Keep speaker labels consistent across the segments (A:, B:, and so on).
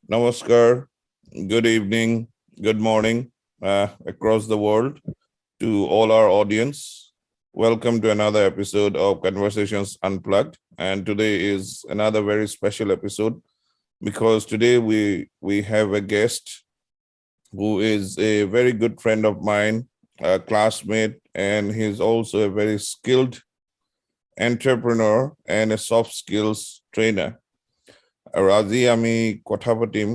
A: Namaskar, good evening, good morning across the world to all our audience. Welcome to another episode of Conversations Unplugged. And today is another very special episode because today we have a guest who is a very good friend of mine, a classmate, and he's also a very skilled entrepreneur and a soft skills trainer. আৰু আজি আমি কথা পাতিম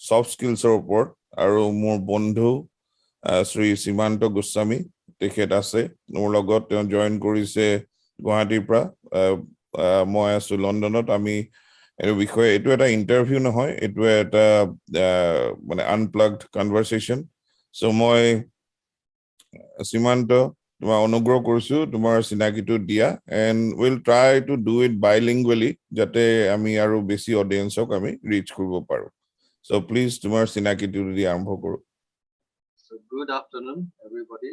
A: soft স্কিলছৰ ওপৰত আৰু মোৰ বন্ধু শ্ৰী সীমান্ত গোস্বামী তেখেত আছে মোৰ লগত তেওঁ জয়েন কৰিছে গুৱাহাটীৰ পৰা মই আছো লণ্ডনত আমি এই বিষয়ে এইটো এটা ইন্টাৰভিউ নহয় এইটো এটা মানে আনপ্লাগড কনভাৰসেশন সো মই সীমান্ত তোমাৰ অনুগ্ৰহ কৰিছো তোমাৰ চিনাকিটো দিয়া and we'll try to do it bilingually যাতে আমি আৰু বেছি অডিয়েন্সক আমি ৰিচ কৰিব পাৰো so please তোমাৰ চিনাকিটো দি আৰম্ভ কৰো
B: So good afternoon everybody,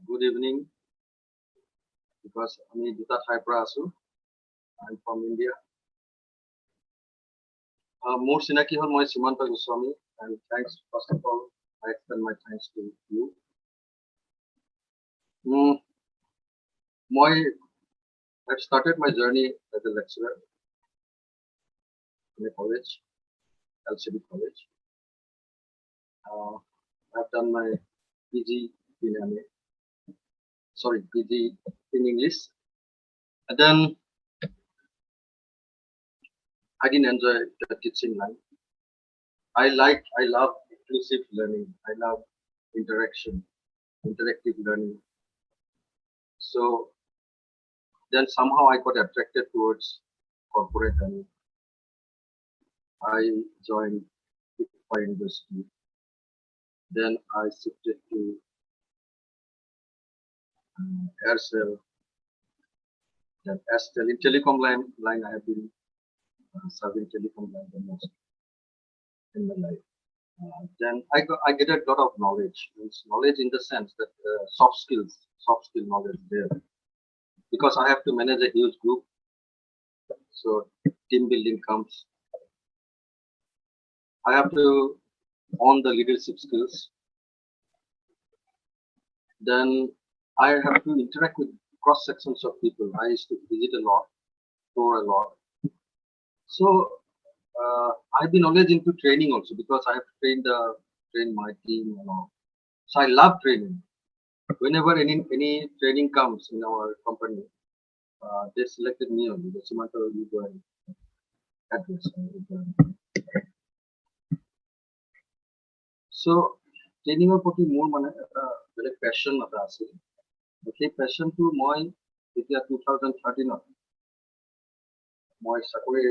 B: good evening because আমি দুটা ঠাইৰ পৰা আছো I'm from India. মোৰ চিনাকি হ'ল মই Simanta Goswami and thanks first of all I extend my thanks to you. I've started my journey as a lecturer in a college, LCB college. I've done my PG in PG in English, and then I didn't enjoy the teaching line. I love inclusive learning. I love interactive learning. So then somehow I got attracted towards corporate and I joined my university. Then I shifted to Aircel, then Estel. In telecom line I have been serving telecom line the most in my life. Then I get a lot of knowledge. It's knowledge in the sense that soft skill knowledge there. Because I have to manage a huge group, so team building comes. I have to own the leadership skills. Then I have to interact with cross sections of people. I used to visit a lot, tour a lot. So I've been always into training also because I have trained my team and all. So I love training. Whenever any training comes in our company, they selected me only. The Simanta will go and address. So training or putting more money, very passion of us. Okay, passion to my with year 2013. My Sakuri.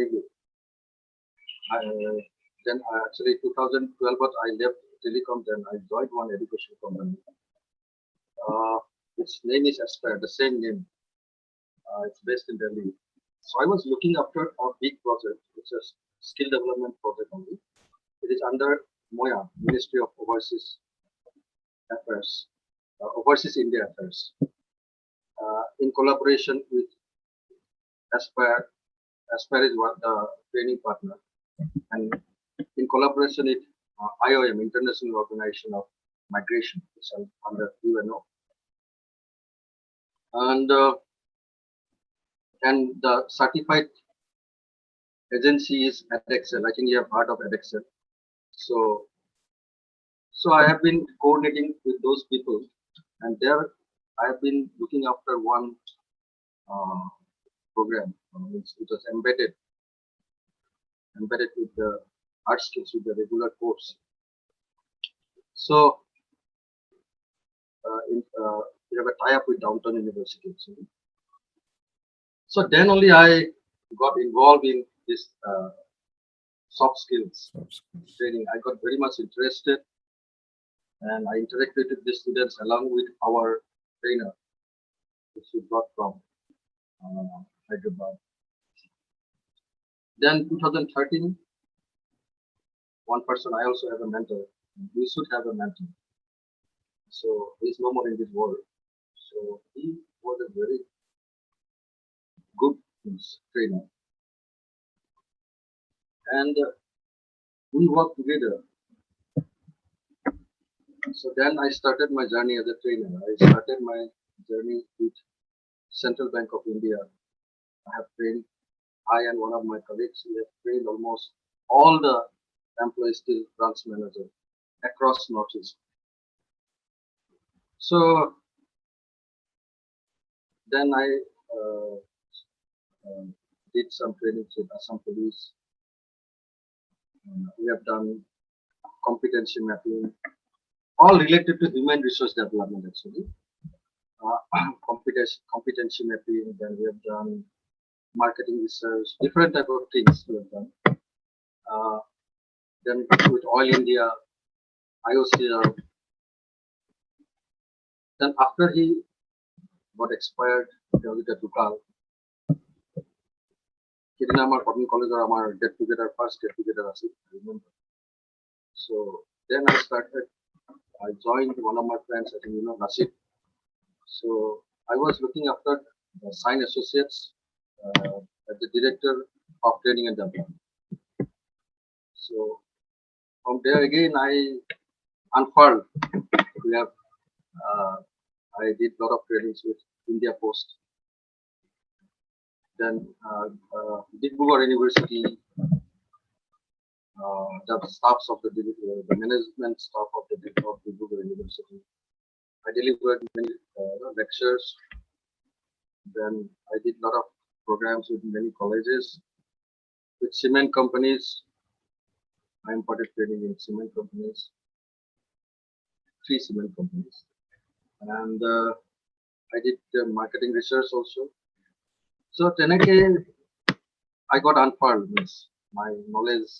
B: Then actually 2012, but I left telecom. Then I joined one education company. Its name is Aspire, the same name. It's based in Delhi. So I was looking after a big project, which is skill development project only. It is under MOIA, Ministry of Overseas Affairs, Overseas India Affairs, in collaboration with Aspire. Aspire is one the training partner, and in collaboration with IOM, International Organization of Migration, which is under UNO. And the certified agency is edXL. I think you have heard of edXL. So I have been coordinating with those people, and there I have been looking after one program, which was embedded with the hard skills with the regular course. So we have a tie-up with Downtown University. So then only I got involved in this soft skills training. I got very much interested, and I interacted with the students along with our trainer, which we got from Hyderabad. Then 2013, one person, I also have a mentor. We should have a mentor. So he's no more in this world. So he was a very good trainer. And we worked together. So then I started my journey as a trainer. I started my journey with Central Bank of India. I have trained, I and one of my colleagues, we have trained almost all the employees till branch manager across Northeast. So then I uh, did some trainings with Assam Police. We have done competency mapping, all related to human resource development actually. Competency mapping, then we have done marketing research, different type of things we have done. Then with Oil India, IOCR. Then after he got expired, Govt ঢুকাল, সেদিন আমার cotton কলেজের আমার get together first get together আছে, I remember. So then I joined one of my friends, I think you know Nasib. So I was looking after the Sign Associates as the director of training and development. So from there again I unfurled. We have I did a lot of trainings with India Post. Then Digbogar University, the staffs of the management staff of the Digbogar University. I delivered many lectures. Then I did a lot of programs with many colleges, with cement companies. I imparted training in cement companies, 3 cement companies, and I did marketing research also. So then again, I got unfurled, means my knowledge.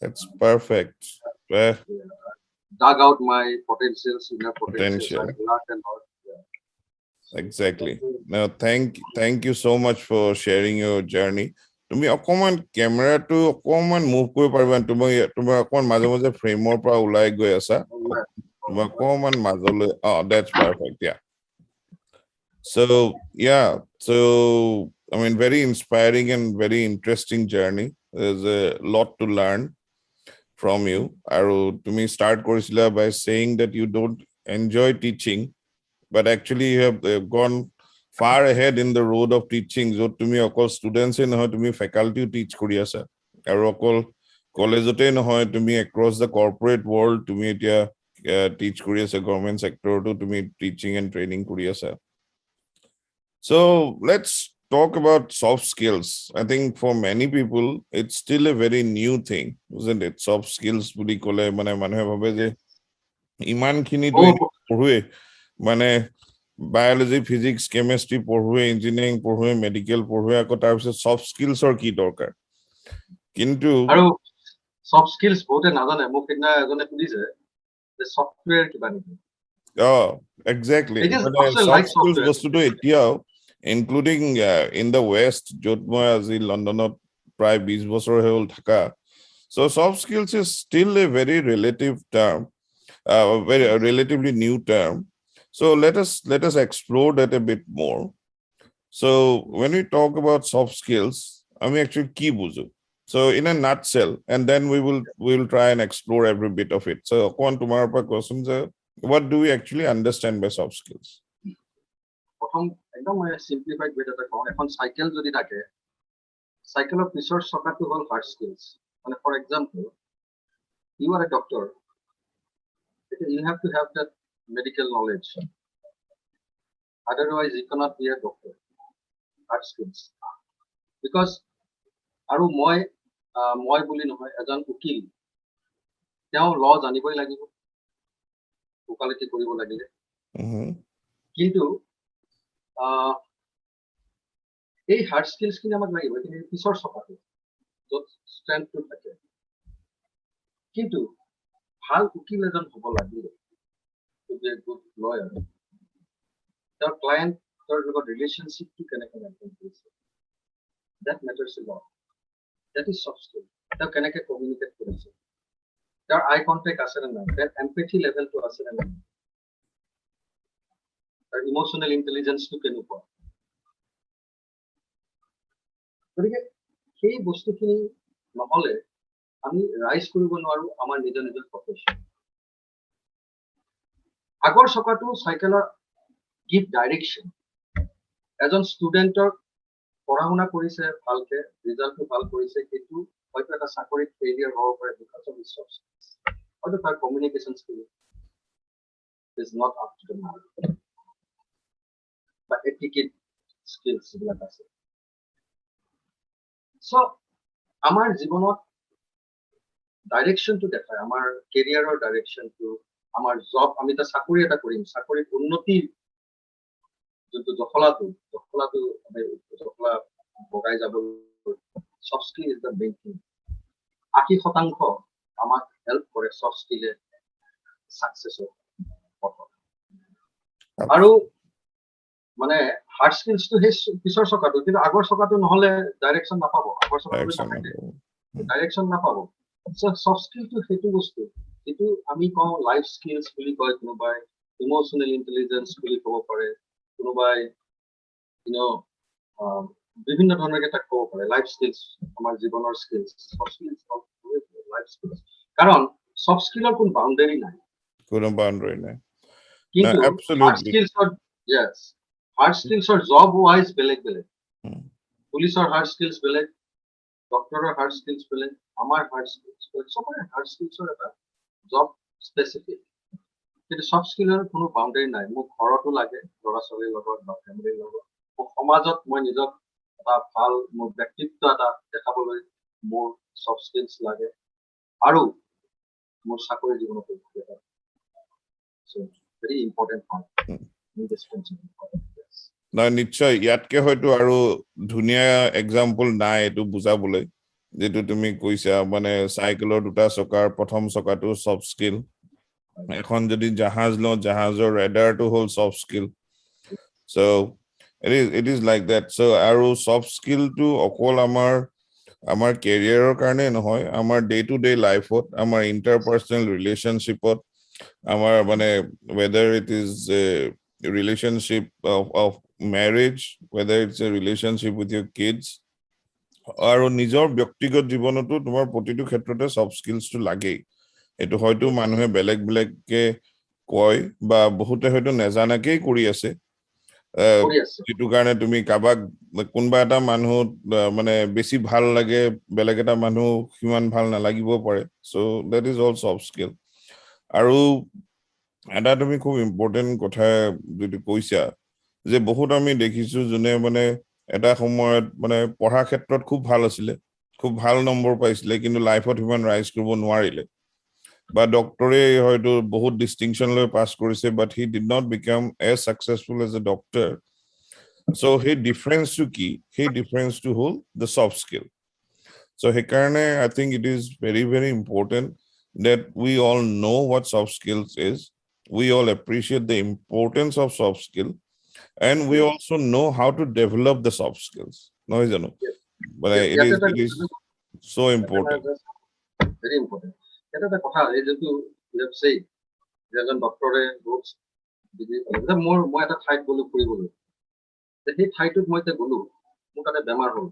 A: That's perfect.
B: Dug out my potentials, inner potentials.
A: Potential.
B: I learned a lot.
A: Exactly. Now, thank you so much for sharing your journey. তুমি অকমান ক্যামেৰাটো অকমান move কৰিব পাৰিবা, তুমি অকমান মাজে মাজে ফ্ৰেমৰ পৰা ওলাই গৈ আছা, তুমি অকমান মাজলৈ, that's perfect, yeah. So I mean, very inspiring and very interesting journey. There's a lot to learn from you. আৰু তুমি start কৰিছিলা by saying that you don't enjoy teaching, but actually you have gone far ahead in the road of teaching. য'ত তুমি অকল ষ্টুডেণ্টছে নহয়, তুমি ফেকাল্টিও teach কৰি আছা, আৰু অকল কলেজতে নহয়, তুমি across the corporate world তুমি এতিয়া টিচ কৰি আছা, গভৰ্ণমেণ্ট ছেক্টৰতো তুমি টিচিং এণ্ড ট্ৰেইনিং কৰি আছা. So let's talk about soft skills. I think for many people it's still a very new thing, isn't it? Soft skills বুলি ক'লে মানে মানুহে ভাবে যে ইমানখিনি পঢ়ুৱে, মানে বায়োলজি, ফিজিক্স, কেমিষ্ট্ৰি পঢ়ুৱে, ইঞ্জিনিয়াৰিং পঢ়ুৱে, মেডিকেল পঢ়ুৱে, আকৌ তাৰপিছত ছফ্ট স্কিলছৰ কি দৰকাৰ? কিন্তু
B: আৰু ছফ্ট স্কিলছ বহুতে নাজানে। মোক সেইদিনা এজনে সুধিছে যে ছফ্টৱেৰ কিবা নেকি?
A: এক্সেক্টলি, মানে ছফ্ট স্কিলছ বস্তুটো এতিয়াও ইনক্লুডিং ইন দ্য ৱেষ্ট, য'ত মই আজি লণ্ডনত প্ৰায় 20 বছৰ হ'ল থকা, so soft skills is still a very relative term, very relatively new term. So let us explore that a bit more. So when we talk about soft skills, I mean actually key buzu. So in a nutshell, and then we will try and explore every bit of it. So on tomorrow questions, what do we actually understand by soft skills?
B: প্ৰথম একদম simplified ৱেত এটা কওঁ, এখন cycle যদি থাকে, চাইকেলৰ পিছৰ চকাটো হ'ল হাৰ্ড স্কিলছ. মানে for example, you are a doctor, you have to have that medical knowledge, otherwise you cannot be a doctor. Hard skills, because আৰু মই বুলি নহয়, এজন উকিল, তেওঁ ল জানিবই লাগিব, ওকালতি কৰিব লাগিলে। কিন্তু এই হাৰ্ড স্কিলছ খিনি আমাক লাগিব, কিন্তু পিছৰ চকাটো য'ত ষ্ট্ৰেংথটো থাকে। কিন্তু ভাল উকিল এজন হ'ব লাগিলে, গুড লয়াৰ, তেওঁৰ ক্লায়েণ্টৰ লগত ৰিলেশ্যনশ্বিপটো কেনেকৈ মেইনটেইন কৰিছে, that matters a lot. That is soft skill. তেওঁ কেনেকৈ কমিউনিকেট কৰিছে, তেওঁৰ আই কণ্টেক্ট আছে নে নাই, তেওঁৰ এম্পেথি লেভেলটো আছে নে নাই, তাৰ ইমোচনেল ইণ্টেলিজেন্সটো কেনেকুৱা। গতিকে সেই বস্তুখিনি নহ'লে আমি ৰাইজ কৰিব নোৱাৰো আমাৰ নিজৰ নিজৰ প্ৰফেশ্যন আগৰ চকাটো চাইকেলৰ গিভ ডাইৰেকশ্যন এজন ষ্টুডেণ্টৰ পঢ়া শুনা কৰিছে ভালকে ৰিজাল্টটো ভাল কৰিছে কিন্তু হয়তো এটা চাকৰিত ফেইলিয়াৰ হ'ব পাৰে because of his soft skills হয়তো তাৰ communication skill is not up to the mark বা এটিকেট স্কিলছ যিবিলাক আছে চ' আমাৰ জীৱনত ডাইৰেকশ্যনটো দেখায় আমাৰ কেৰিয়াৰৰ ডাইৰেকশ্যনটো আমাৰ জব আমি এটা চাকৰি এটা কৰিম চাকৰিত উন্নতিৰ যোনটো জখলাটো জখলা বগাই যাব soft skill is the main thing 80% আমাক হেল্প কৰে সফট স্কিলে সাকসেছৰ পথত আৰু মানে হাৰ্ড স্কিলছটো সেই পিছৰ চকাটো কিন্তু আগৰ চকাটো নহলে ডাইৰেকশ্যন নাপাব আগৰ চকাটো ডাইৰেকশ্যন নাপাব সফট স্কিলটো সেইটো বস্তু যিটো আমি কওঁ লাইফ স্কিলছ বুলি কয় কোনোবাই ইমোচনেল ইন্টেলিজেন্স বুলি ক'ব পাৰে কোনোবাই বিভিন্ন ধৰণৰ এটা ক'ব পাৰে লাইফ স্কিলছ আমাৰ জীৱনৰ skills soft skills life skills কাৰণ সফট স্কিলৰ কোনো বাউণ্ডাৰী নাই কিন্তু হাৰ্ড স্কিলছৰ ইয়েছ হাৰ্ড স্কিলছৰ জব ৱাইজ বেলেগ বেলেগ পুলিচৰ হাৰ্ড স্কিলছ বেলেগ ডক্টৰৰ হাৰ্ড স্কিলছ বেলেগ আমাৰ হাৰ্ড স্কিলছ বেলেগ চবৰে হাৰ্ড স্কিলছৰ এটা জব স্পেচিফিক কিন্তু সফট স্কিলৰ কোনো বাউণ্ডাৰী নাই মোক ঘৰতো লাগে ল'ৰা ছোৱালীৰ লগত বা ফেমিলিৰ লগত মোক সমাজত মই নিজক এটা ভাল মোৰ ব্যক্তিত্ব এটা দেখাবলৈ মোৰ সফট স্কিলছ লাগে আৰু মোৰ চাকৰি জীৱনতো ভেৰি ইম্পৰ্টেণ্ট হয়
A: নাই নিশ্চয় ইয়াতকে হয়তো আৰু ধুনীয়া এক্সাম্পল নাই এইটো বুজাবলৈ যেটো তুমি কৈছা মানে সাইকেলৰ দুটা চকাৰ প্ৰথম চকাটো সফট স্কিল এখন যদি জাহাজ ল জাহাজৰ ৰেডাৰটো হল soft skill so it is like that so আৰু সফট স্কিলটো অকল আমাৰ কেৰিয়াৰৰ কাৰণে নহয় আমাৰ ডে টু ডে লাইফত আমাৰ ইন্টাৰপাৰ্সনেল ৰিলেশনশিপত আমাৰ মানে whether it is a relationship of marriage whether it's a relationship with your kids আৰু নিজৰ ব্যক্তিগত জীৱনতো তোমাৰ প্ৰতিটো ক্ষেত্ৰতে সফট স্কিলছটো লাগেই এটো হয়তো মানুহে বেলেগ বেলেগকে কয় বা বহুতে হয়তো নেজানাকেই কৰি আছে যেটো কাৰণে তুমি কাবাক কোনবা এটা মানুহ মানে বেছি ভাল লাগে বেলেগ এটা মানুহ কিমান ভাল নালাগিব পাৰে so that is all soft skill আৰু এটা তুমি খুব ইম্পৰ্টেন্ট কথা যেটো কৈছা যে বহুত আমি দেখিছো জনে মানে এটা সময়ত মানে পঢ়া ক্ষেত্ৰত খুব ভাল আছিল খুব ভাল নম্বৰ পাইছিল কিন্তু লাইফত হিমান ৰাইজ কৰিব নোৱাৰিলে বা ডক্টৰে হয়তো বহুত ডিস্টিংশন লৈ পাস কৰিছে but he did not become as successful as a doctor so হে ডিফাৰেন্স টু কি হে ডিফাৰেন্স টু হল দ্য সফট স্কিল সো হে কাৰণে I think it is very very important that we all know what soft skills is we all appreciate the importance of soft skill and we also know how to develop the soft skills no is no but it is so important
B: very important এটা কথা এই যেটো you have said যেজন ডক্টৰে বহুত মই এটা ঠাইত গলো ফুৰিবলৈ সেই ঠাইটোত মই গলো মোৰ তাতে বেমাৰ হ'ল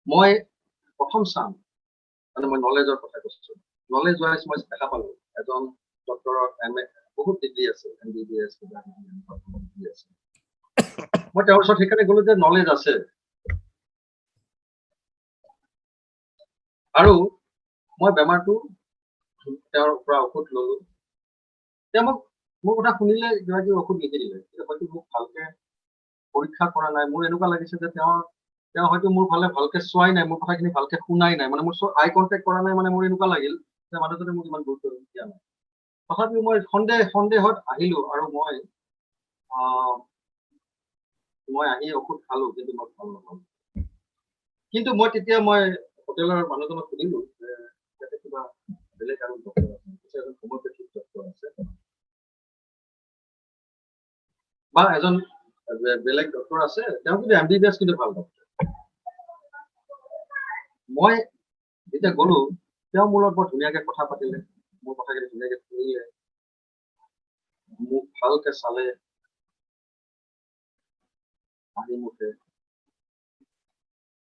B: মই প্ৰথম চাম মানে মই নলেজৰ কথা কৈছো নলেজ ওয়াইজ মই দেখা পালো এজন ডক্টৰৰ এমএ বহুত ডিগ্ৰী আছে এমবিবিএছ আছে মই তেওঁৰ ওচৰত সেইকাৰণে গলো যে নলেজ আছে আৰু মই বেমাৰটো তেওঁৰ পৰা ঔষধ ললো তেওঁ মোৰ কথা শুনিলে কিবাকি ঔষধ লিখি দিলে হয়তো মোক ভালকে পৰীক্ষা কৰা নাই মোৰ এনেকুৱা লাগিছে যে তেওঁ হয়তো মোৰ ভালকে চোৱাই নাই মোৰ কথাখিনি ভালকে শুনাই নাই মানে মোৰ আই কন্টেক্ট কৰা নাই মানে মোৰ এনেকুৱা লাগিল যে মানুহজনে মোক ইমান গুৰুত্ব দিয়া নাই তথাপি মই সন্দেহত আহিলো আৰু মই আহি ঔষধ খালো কিন্তু মই ভাল নহল কিন্তু মই তেতিয়া হোটেলৰ মানুহজনক সুধিলো যে ইয়াতে কিবা বেলেগ আৰু ডক্টৰ আছে এজন হোমিওপেথিক ডক্টৰ আছে বা এজন বেলেগ ডক্টৰ আছে তেওঁ কিন্তু এমবিবিএছ কিন্তু ভাল ডক্টৰ মই যেতিয়া গলো তেওঁ মোৰ লগত বৰ ধুনীয়াকে কথা পাতিলে মোৰ কথাখিনি ধুনীয়াকে শুনিলে মোক ভালকে চালে হাঁহি মুখে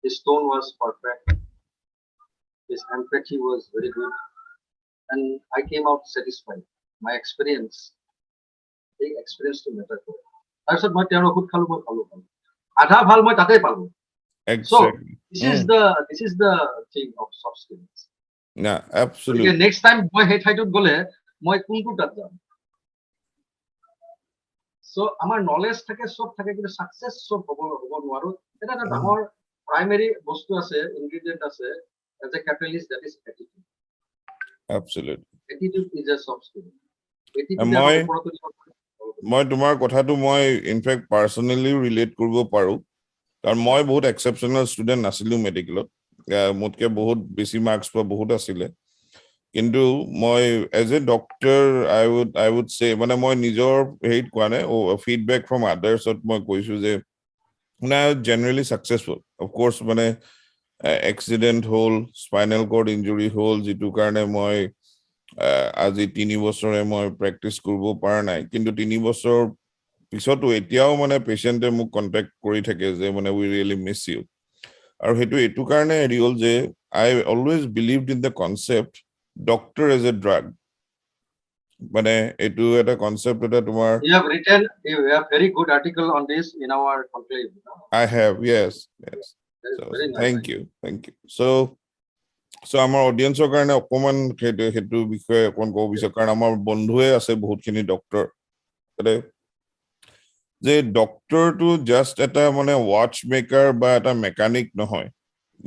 B: his tone was perfect His empathy was very good, and I came out satisfied. My experience, এই এক্সপিৰিয়েঞ্চটো মেটাৰ কৰে। তাৰপিছত মই তেওঁৰ ঔষধ খালো, মই ভালো পালো, আধা ভাল মই তাতে পালো। So
A: Exactly.
B: this is the thing of soft skills.
A: Yeah,
B: গতিকে
A: absolutely.
B: নেক্সট টাইম মই সেই ঠাইটোত গ'লে মই কোনটো তাত যাম। So আমাৰ নলেজ থাকে, চব থাকে, কিন্তু সাকসেস চব হ'ব নোৱাৰো। এটা ডাঙৰ প্ৰাইমেৰী বস্তু আছে, ইনগ্ৰেডিয়েন্ট আছে as a catalyst, that is attitude.
A: Absolutely.
B: Attitude is a soft skill.
A: মই তোমাৰ কথাটো মই ইনফেক্ট পাৰ্চনেলি ৰিলেট কৰিব পাৰো, কাৰণ মই বহুত এক্সেপচনেল ষ্টুডেণ্ট নাছিলো মেডিকেলত। মোতকে বহুত বেছি মাৰ্কছ পোৱা বহুত আছিলে, কিন্তু মই as a doctor I would say, মানে মই নিজৰ হেৰিত কোৱা নাই, ফিডবেক ফ্ৰম আদাৰ্ছত মই কৈছো যে মানে জেনেৰেলি ছাকচেছফুল। অফক'ৰ্চ মানে এক্সিডেণ্ট হ'ল, স্পাইনেল কৰ্ড ইঞ্জুৰি হ'ল, যিটো কাৰণে মই আজি 3 বছৰে মই প্ৰেক্টিচ কৰিব পৰা নাই, কিন্তু 3 বছৰ পিছতো এতিয়াও মানে পেচেণ্টে মোক কণ্টেক্ট কৰি থাকে যে মানে উই ৰিয়েলি মিছ ইউ। আৰু সেইটো এইটো কাৰণে হেৰি হ'ল যে I always believed in the concept doctor as a drug. মানে এইটো এটা কনচেপ্ট এটা তোমাৰ
B: You have very good article on this in our conclave.
A: I have, yes. So
B: Very nice.
A: thank you. So আমাৰ অডিয়েন্সৰ কাৰণে অকমান সেইটো বিষয়ে অকমান ক'ব বিচাৰো, কাৰণ আমাৰ বন্ধুৱে আছে বহুতখিনি ডক্টৰ, যে ডক্টৰটো জাষ্ট এটা মানে ৱাচ মেকাৰ বা এটা মেকানিক নহয়,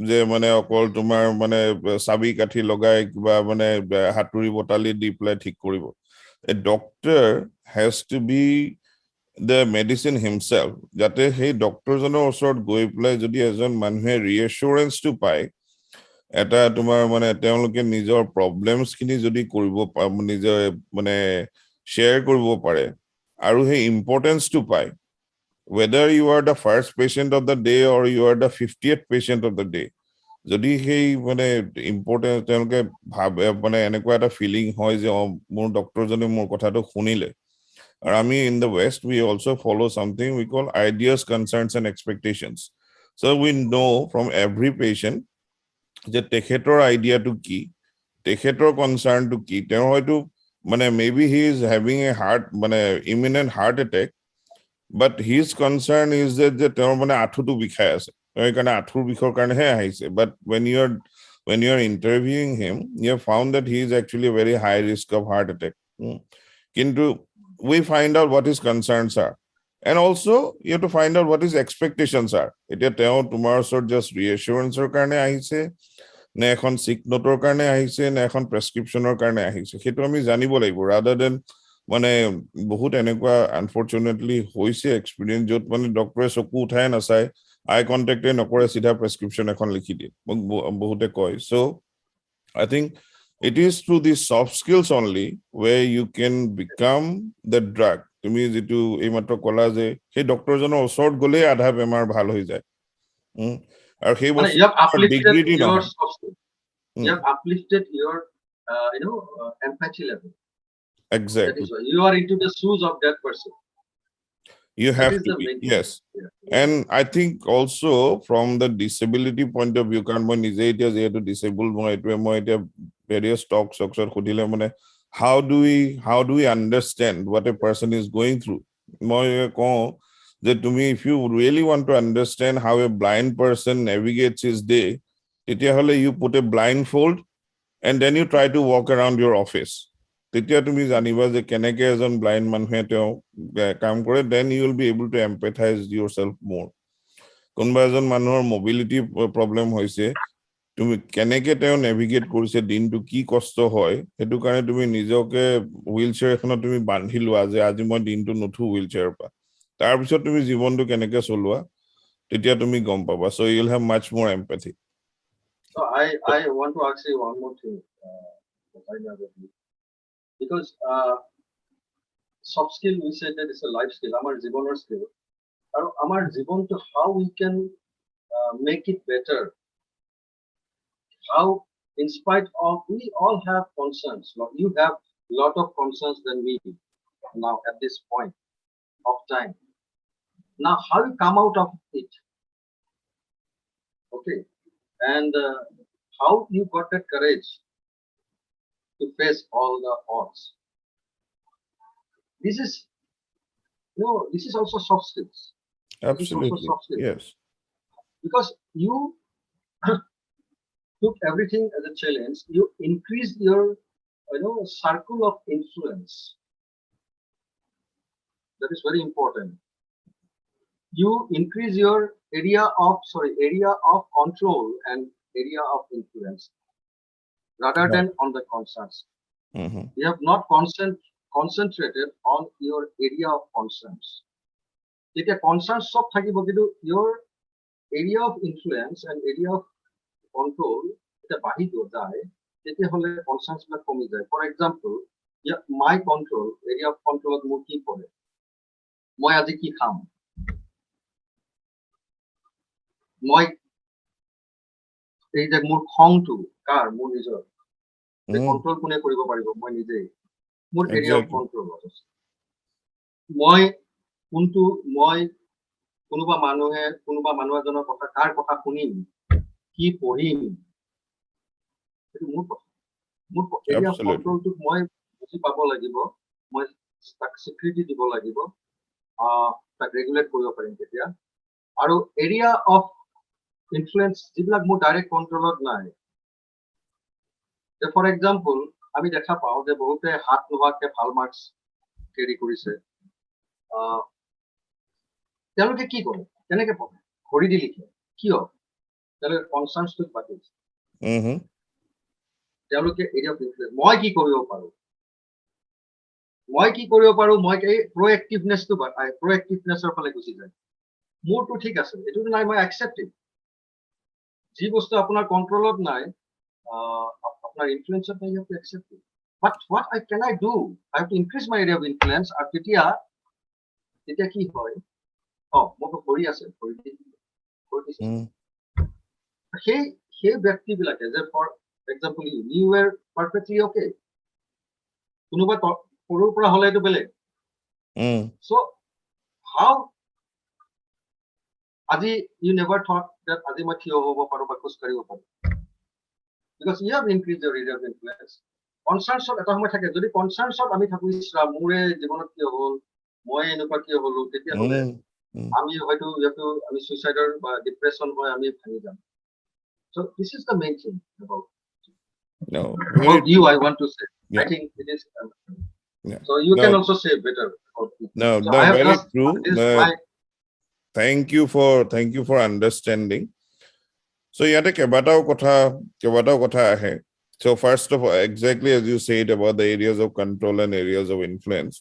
A: যে মানে অকল তোমাৰ মানে চাবি কাঠি লগাই কিবা মানে হাতুৰি বটালি দি পেলাই ঠিক কৰিব। A doctor has to be the medicine himself, যাতে সেই ডক্টৰজনৰ ওচৰত গৈ পেলাই যদি এজন মানুহে ৰিএচুৰেঞ্চটো পায়, এটা তোমাৰ মানে তেওঁলোকে নিজৰ প্ৰব্লেমছখিনি যদি কৰিব নিজৰ মানে শ্বেয়াৰ কৰিব পাৰে, আৰু সেই ইম্পৰ্টেঞ্চটো পায়, whether you are the first patient of the day or you are the 50th patient of the day, যদি সেই মানে ইম্পৰ্টেঞ্চ তেওঁলোকে ভাবে, মানে এনেকুৱা এটা ফিলিং হয় যে মোৰ ডক্টৰজনে মোৰ কথাটো শুনিলে। আৰু আমি in the west we also' follow something we call ideas, concerns and expectations. So' we ন' ফ্ৰম এভৰি পেচেণ্ট যে তেখেতৰ আইডিয়াটো কি, তেখেতৰ কনচাৰ্ণটো কি। তেওঁ হয়তো মানে maybe he is having a heart মানে imminent heart attack, but his concern is যে তেওঁৰ মানে আঁঠুটো বিষাই আছে, তেওঁ সেইকাৰণে আঁঠুৰ বিষৰ কাৰণেহে আহিছে। But when you are interviewing him, you have found that he is actually a very high risk of heart attack. কিন্তু we find out what his concerns are, and also you have to find out what his expectations are. এতিয়া তেওঁ তোমাৰ ওচৰত just ৰিএচুৰেঞ্চৰ কাৰণে আহিছে, নে এখন চিক নোটৰ কাৰণে আহিছে, নে এখন প্ৰেছক্ৰিপশ্যনৰ কাৰণে আহিছে, সেইটো আমি জানিব লাগিব। ৰাদাৰ দেন মানে বহুত এনেকুৱা আনফৰ্চুনেটলি হৈছে এক্সপিৰিয়েঞ্চ য'ত মানে ডক্টৰে চকু উঠাই নাচায়, আই কণ্টেক্টে নকৰে, চিধা প্ৰেছক্ৰিপশ্যন এখন লিখি দিয়ে, মোক বহুতে কয়। চ' I think it is through these soft skills only where you can become the drug. তুমি যিটো এইমাত্ৰ ক'লা যে সেই ডক্টৰজনৰ ওচৰত গ'লেই আধা বেমাৰ ভাল হৈ যায়, আৰু সেই বস্তু
B: you have uplifted
A: ডিগ্ৰীটি
B: your
A: নহয়।
B: soft skill. You have uplifted your empathy level.
A: Exactly.
B: That is why you are into the shoes of that person.
A: You
B: That
A: have
B: is
A: to
B: the
A: be,
B: main
A: yes.
B: thing.
A: And I think also from the disability point of view, কাৰণ মই নিজে এতিয়া যিহেতু disable, মই এতিয়া various talks সুধিলে মানে how do we understand what a person is going through, মই কওঁ যে তুমি if you really want to understand how a blind person navigates his day, তেতিয়াহ'লে you put a blindfold and then you try to walk around your office. তেতিয়া তুমি জানিবা যে কেনেকে এজন ব্লাইণ্ড মানুহে তেওঁ কাম কৰে, then you will be able to empathise yourself মোৰ। কোনোবা এজন মানুহৰ মবিলিটি প্ৰব্লেম হৈছে, তুমি কেনেকে তেওঁ নেভিগেট কৰিছে, দিনটো কি কষ্ট হয়, সেইটো কাৰণে তুমি নিজকে হুইল চেয়াৰ এখনত তুমি বান্ধি লোৱা যে আজি মই দিনটো নুঠো হুইল চেয়াৰৰ পৰা, তাৰপিছত তুমি জীৱনটো কেনেকে চলোৱা, তেতিয়া তুমি গম পাবা। চ' ইউ উইল হেভ মাছ মোৰ এম্পেথি।
B: So I want to ask you one more thing, because soft skill we said that it's a life skill, our jiboner skill, and our jibon to how we can make it better. How, in spite of, we all have concerns. You have a lot of concerns than me now at this point of time. Now, how you come out of it? Okay, and how you got that courage to face all the odds. This is, this is also soft skills. This is also
A: Absolutely.
B: soft skills
A: Yes.
B: because you took everything as a challenge. You increased your, circle of influence. That is very important. You increase your area of control and area of influence rather
A: Right.
B: than on the concerns.
A: Mhm.
B: You have not concentrated on your area of concerns. যেতিয়া concerns সব থাকিব কিন্তু your area of influence and area of control এটা বাঢ়ি যায় তেতিয়াহ'লে concerns বিলাক কমি যায়. For example, my control, area of control মোৰ কি পৰে? মই আজি কি খাম? মই এই যে মোৰ খংটো কাৰ? মোৰ নিজৰ. কন্ট্রোল কোনে কৰিব পাৰিব? মই নিজেই. মোৰ এৰিয়া অফ কন্ট্রোল আছে. মই কোনোবা মানুহ এজনৰ কথা কাৰ কথা শুনিম, কি পঢ়িম, সেইটো মোৰ কথা. মোৰ এৰিয়া অফ কন্ট্রোলটোক মই বুজি পাব লাগিব, মই তাক স্বীকৃতি দিব লাগিব, তাক ৰেগুলেট কৰিব পাৰিম তেতিয়া. আৰু এৰিয়া অফ ইনফ্লুয়েন্স যিবিলাক মোৰ ডাইৰেক্ট কন্ট্রোলত নাই. ফৰ এক্সাম্পল, আমি দেখা পাওঁ যে বহুতে হাত নোহোৱাকে ভাল মাৰ্কছ কেৰি কৰিছে. তেওঁলোকে কি কৰে? কেনেকে পঢ়ে? ঘড়ী দি লিখে. কিয়? তেওঁলোকে কনচাৰ্নছটোক বাদ দিছে. তেওঁলোকে এৰিয়া অফ ইনফ্লুয়েন্স, মই কি কৰিব পাৰো? মই এই প্ৰএক্টিভনেছৰ ফালে গুচি যায়. মোৰটো ঠিক আছে, এইটো নাই, মই একচেপ্টিভ. যি বস্তু আপোনাৰ কন্ট্রোলত নাই, আপনার ইনফ্লুয়েন্সত নাই, you have to accept it. But what can I do? I have to increase my area of influence. আর তেতিয়া কি হয়? মোৰটো ঘড়ী আছে, সেই ব্যক্তিবিলাকে যে for example you were perfectly okay. কোনোবা সৰুৰ পৰা হলে এইটো বেলেগ. So how আজি you never thought that আজি মই থিয় হ'ব পাৰো বা খোজ কাঢ়িব পাৰো? Because you have increased your area of influence. Concerns এটা সময় থাকে, যদি কনচাৰ্নছত আমি থাকো, ইছৰা মোৰে জীৱনত কি হ'ল, মই এনেকুৱা কি হলো, তেতিয়াহ'লে আমি হয়তো আমি সুইচাইডৰ বা ডিপ্ৰেছন হয় আমি ভাঙি যাম. So this is the main thing about you, I want to say. I think it is. So you can also say better.
A: No, very true. Thank you for understanding. So yate kebatao kotha ahe. So first of all, exactly as you said about the areas of control and areas of influence.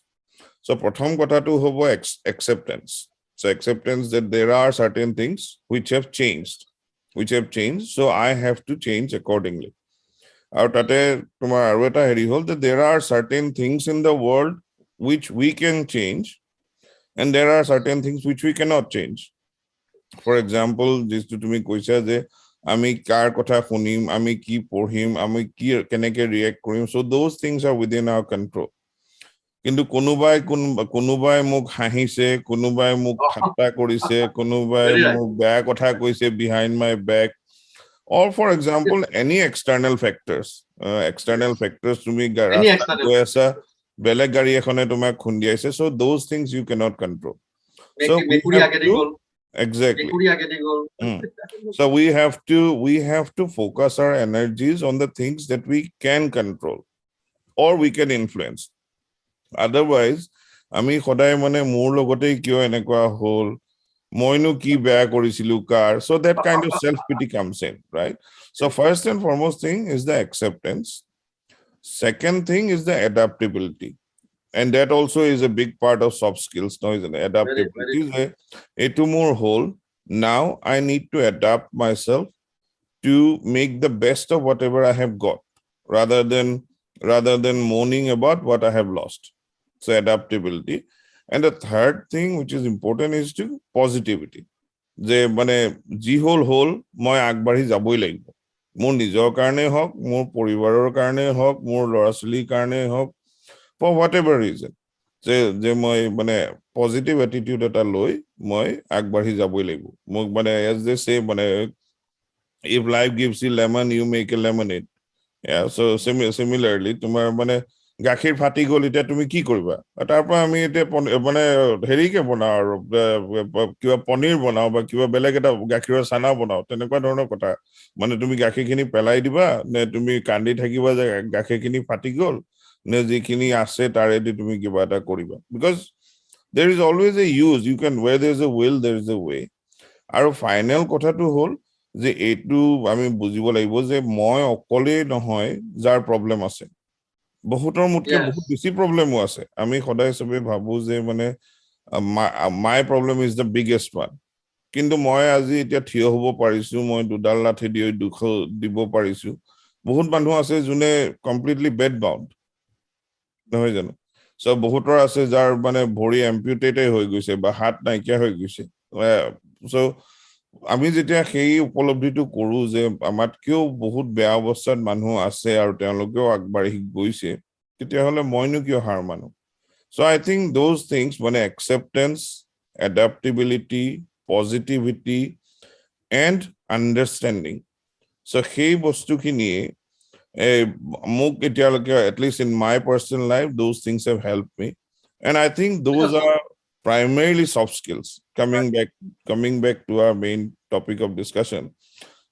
A: So prothom kotha tu hobo acceptance. So acceptance that there are certain things which have changed. So I have to change accordingly. Aru tate tomar aru eta heri hol that there are certain things in the world which we can change, and there are certain things which we cannot change. For example, this to me koisa je আমি কার কথা শুনিম, আমি কি পঢ়িম, আমি কি কেনেকে react Karim. So those things are within our control. কিন্তু কোনোবাই মোক হাঁহিছে, কোনোবাই মোক ঠাট্টা কৰিছে, কোনোবাই মোক বেয়া কথা কৈছে behind my back, or for example any external factors. তুমি ৰাস্তাত গৈ আছা, বেলেগ গাড়ী এখনে তোমাক খুন্দিয়াইছে. So those things you cannot control. So we have to exactly. So we have to focus our energies on the things that we can control or we can influence. Otherwise, আমি সদায় মানে মোৰ লগতে কিয় এনেকুৱা হল, মইনো কি বেয়া কৰিছিলো কাৰ. So that kind of self pity comes in, right? So first and foremost thing is the acceptance. Second thing is the adaptability. And that also is a big part of soft skills. Now is an adaptability. Etu more whole. Now I need to adapt myself to make the best of whatever I have got, rather than moaning about what I have lost. So adaptability. And the third thing which is important is to positivity. যে মানে যি হল মই আগবাঢ়ি যাবই লাগিব. মোৰ নিজৰ কাৰণে হওক, মোৰ পৰিবাৰৰ কাৰণে হওক, মোৰ ল'ৰা ছোৱালীৰ কাৰণে হওক, for whatever reason. যে মই মানে পজিটিভ এটিটিউড এটা লৈ মই আগবাঢ়ি যাবই লাগিব. মোক মানে as they say মানে if life gives you lemon, you make a lemonade. Yeah, so similarly, তোমাৰ মানে গাখীৰ ফাটি গ'ল, এতিয়া তুমি কি কৰিবা? তাৰ পৰা আমি এতিয়া মানে হেৰিকে বনাও আৰু কিবা পনীৰ বনাও বা কিবা বেলেগ এটা গাখীৰৰ চানা বনাও, তেনেকুৱা ধৰণৰ কথা। মানে তুমি গাখীৰখিনি পেলাই দিবা নে তুমি কান্দি থাকিবা যে গাখীৰখিনি ফাটি গ'ল, নে যিখিনি আছে তাৰেদি তুমি কিবা এটা কৰিবা? Because there is always a use. You can, where there is a will, there is a way. আৰু ফাইনেল কথাটো হ'ল যে এইটো আমি বুজিব লাগিব যে মই অকলেই নহয় যাৰ প্ৰব্লেম আছে, বহুতৰ মোতকে বহুত বেছি প্ৰব্লেমো আছে। আমি সদায় চবে ভাবো যে মানে my problem is the biggest one, কিন্তু মই আজি এতিয়া থিয় হ'ব পাৰিছো, মই দুডাল লাঠি দি দুখ দিব পাৰিছো। বহুত মানুহ আছে যোনে কমপ্লিটলি বেড বাউণ্ড, নহয় জানো? চ' বহুতৰ আছে যাৰ মানে ভৰি এম্পিউটেটেই হৈ গৈছে বা হাত নাইকিয়া হৈ গৈছে। চ' আমি যেতিয়া সেই উপলব্ধিটো কৰো যে আমাতকেও বহুত বেয়া অৱস্থাত মানুহ আছে আৰু তেওঁলোকেও আগবাঢ়ি গৈছে, তেতিয়াহ'লে মইনো কিয় হাৰ মানো? চ' আই থিংক দ'জ থিংছ, মানে একচেপ্টেন্স, এডাপ্টেবিলিটি, পজিটিভিটি এণ্ড আণ্ডাৰষ্টেণ্ডিং, চ' সেই বস্তুখিনিয়ে মোক এতিয়ালৈকে, at least in my personal life, those things have help me, and I think those R primarily soft skills. Coming back to our main topic of discussion,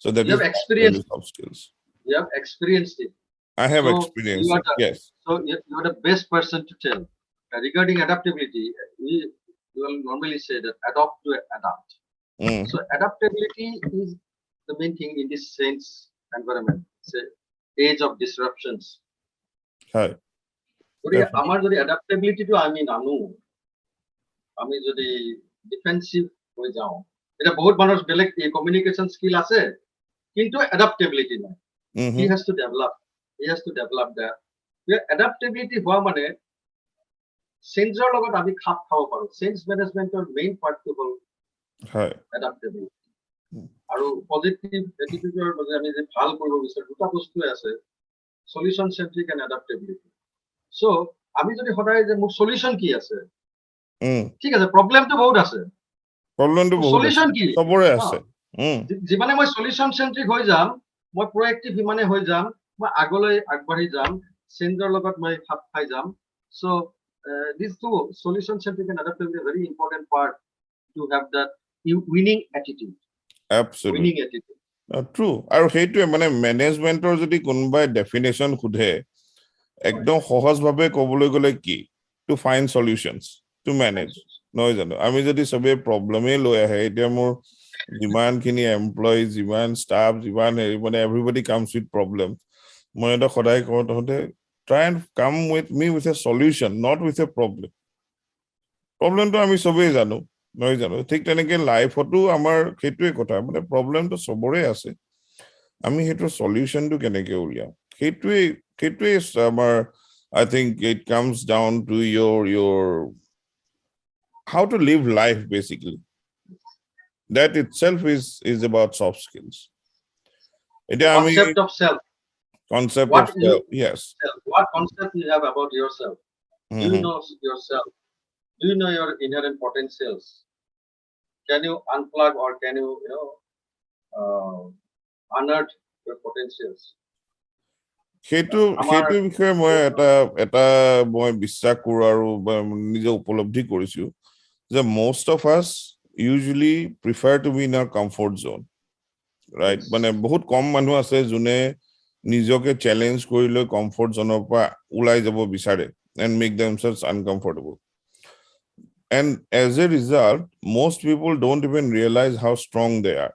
A: so that
B: you
A: is
B: have experienced
A: soft skills.
B: You have experienced it.
A: I have
B: So
A: experienced it. Yes.
B: So you are the best person to tell. Regarding adaptability, we will normally say that adopt to adapt. So adaptability is the main thing in this sense environment. Say age of disruptions.
A: Hi.
B: আমার যদি adaptability to আমি নানো, আমি যদি defensive হৈ যাওঁ, এটা বহুত মানুহৰ বেলেগ কমিউনিকেশন স্কিল আছে কিন্তু এডাপ্টেবিলিটি নাই। he has to develop that. এডাপ্টেবিলিটি হোৱা মানে চেঞ্জৰ লগত আমি খাপ খাব পাৰো। চেঞ্জ মেনেজমেন্টৰ মেইন পাৰ্টটো হ'ল এডাপ্টেবিলিটি। আৰু পজিটিভ এটিটিউডৰ মাজে আমি যে ভাল কৰিব বিচাৰো দুটা বস্তুৱে আছে, সলিউশন চেন্ট্ৰিক এণ্ড এডাপ্টেবিলিটি। সো আমি যদি সদায় যে মোৰ সলিউশন কি আছে, ঠিক আছে, প্ৰব্লেমটো বহুত আছে, সলিউশন কি
A: চবৰে আছে।
B: যিমানে মই সলিউশন চেন্ট্ৰিক হৈ যাম, মই প্ৰএক্টিভ সিমানে হৈ যাম, মই আগলৈ আগবাঢ়ি যাম, চেঞ্জৰ লগত মই খাপ খাই যাম। So these two, solution centric and adaptability, are very important part to have that winning attitude.
A: Absolutely.
B: Winning attitude.
A: True. আৰু সেইটোৱে মানে মেনেজমেন্টৰ যদি কোনোবাই ডেফিনেশ্যন সোধে, একদম সহজভাৱে ক'বলৈ গ'লে কি, টু ফাইণ্ড সলিউশনছ টু মেনেজ, নহয় জানো? আমি যদি চবেই প্ৰব্লেমেই লৈ আহে, এতিয়া মোৰ যিমানখিনি এমপ্লয়ি, যিমান ষ্টাফ, যিমান হেৰি, মানে এভৰিবডি কামছ উইথ প্ৰব্লেম। মই এটা সদায় কওঁ, তহঁতে try and come with me with a solution, not with a problem. প্ৰব্লেমটো আমি চবেই জানো, নহয় জানো? ঠিক তেনেকে লাইফতো আমাৰ সেইটোৱে কথা, মানে প্ৰব্লেমটো চবৰে আছে, আমি সেইটো সলিউশনটো কেনেকে উলিয়াম, সেইটোৱে আমাৰ, I think it comes down to your how to live life, basically. That itself is about soft skills.
B: Concept of self.
A: Concept of self, yes.
B: What concept you have about yourself? Do you know yourself? Do you know your inherent potentials? Can you unplug or can you, unearth your potentials?
A: সেইটো বিষয়ে মই এটা মই বিশ্বাস কৰো আৰু নিজে উপলব্ধি কৰিছো যে most of us usually prefer to be in our comfort zone, right? মানে বহুত কম মানুহ আছে যোনে নিজকে চ্যালেঞ্জ কৰি লৈ কমফৰ্ট জোনৰ পৰা ওলাই যাব বিচাৰে and make themselves uncomfortable. And as a result, most people don't even realize how strong they are.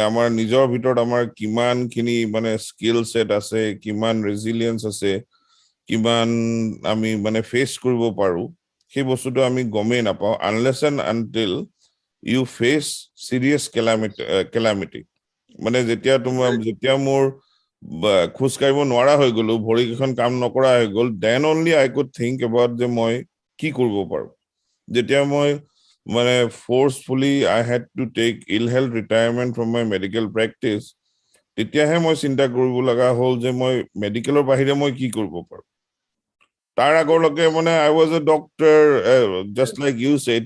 A: আমাৰ নিজৰ ভিতৰত আমাৰ কিমানখিনি মানে স্কিল সেট আছে, কিমান ৰেজিলিয়েন্স আছে, কিমান আমি মানে ফেচ কৰিব পাৰো, সেই বস্তুটো আমি গমেই নাপাওঁ unless and until you face serious calamity. মানে যেতিয়া মোৰ খোজ কাঢ়িব নোৱাৰা হৈ গলো, ভৰিকেইখন কাম নকৰা হৈ গল, then only I could think about যে মই কি কৰিব পাৰো। যেতিয়া মই মানে forcefully I had to take ill health retirement from my medical practice, তেতিয়াহে মই চিন্তা কৰিব লগা হ'ল যে মই মেডিকেলৰ বাহিৰে মই কি কৰিব পাৰো। তাৰ আগৰলৈকে মানে I was a doctor, just like you said,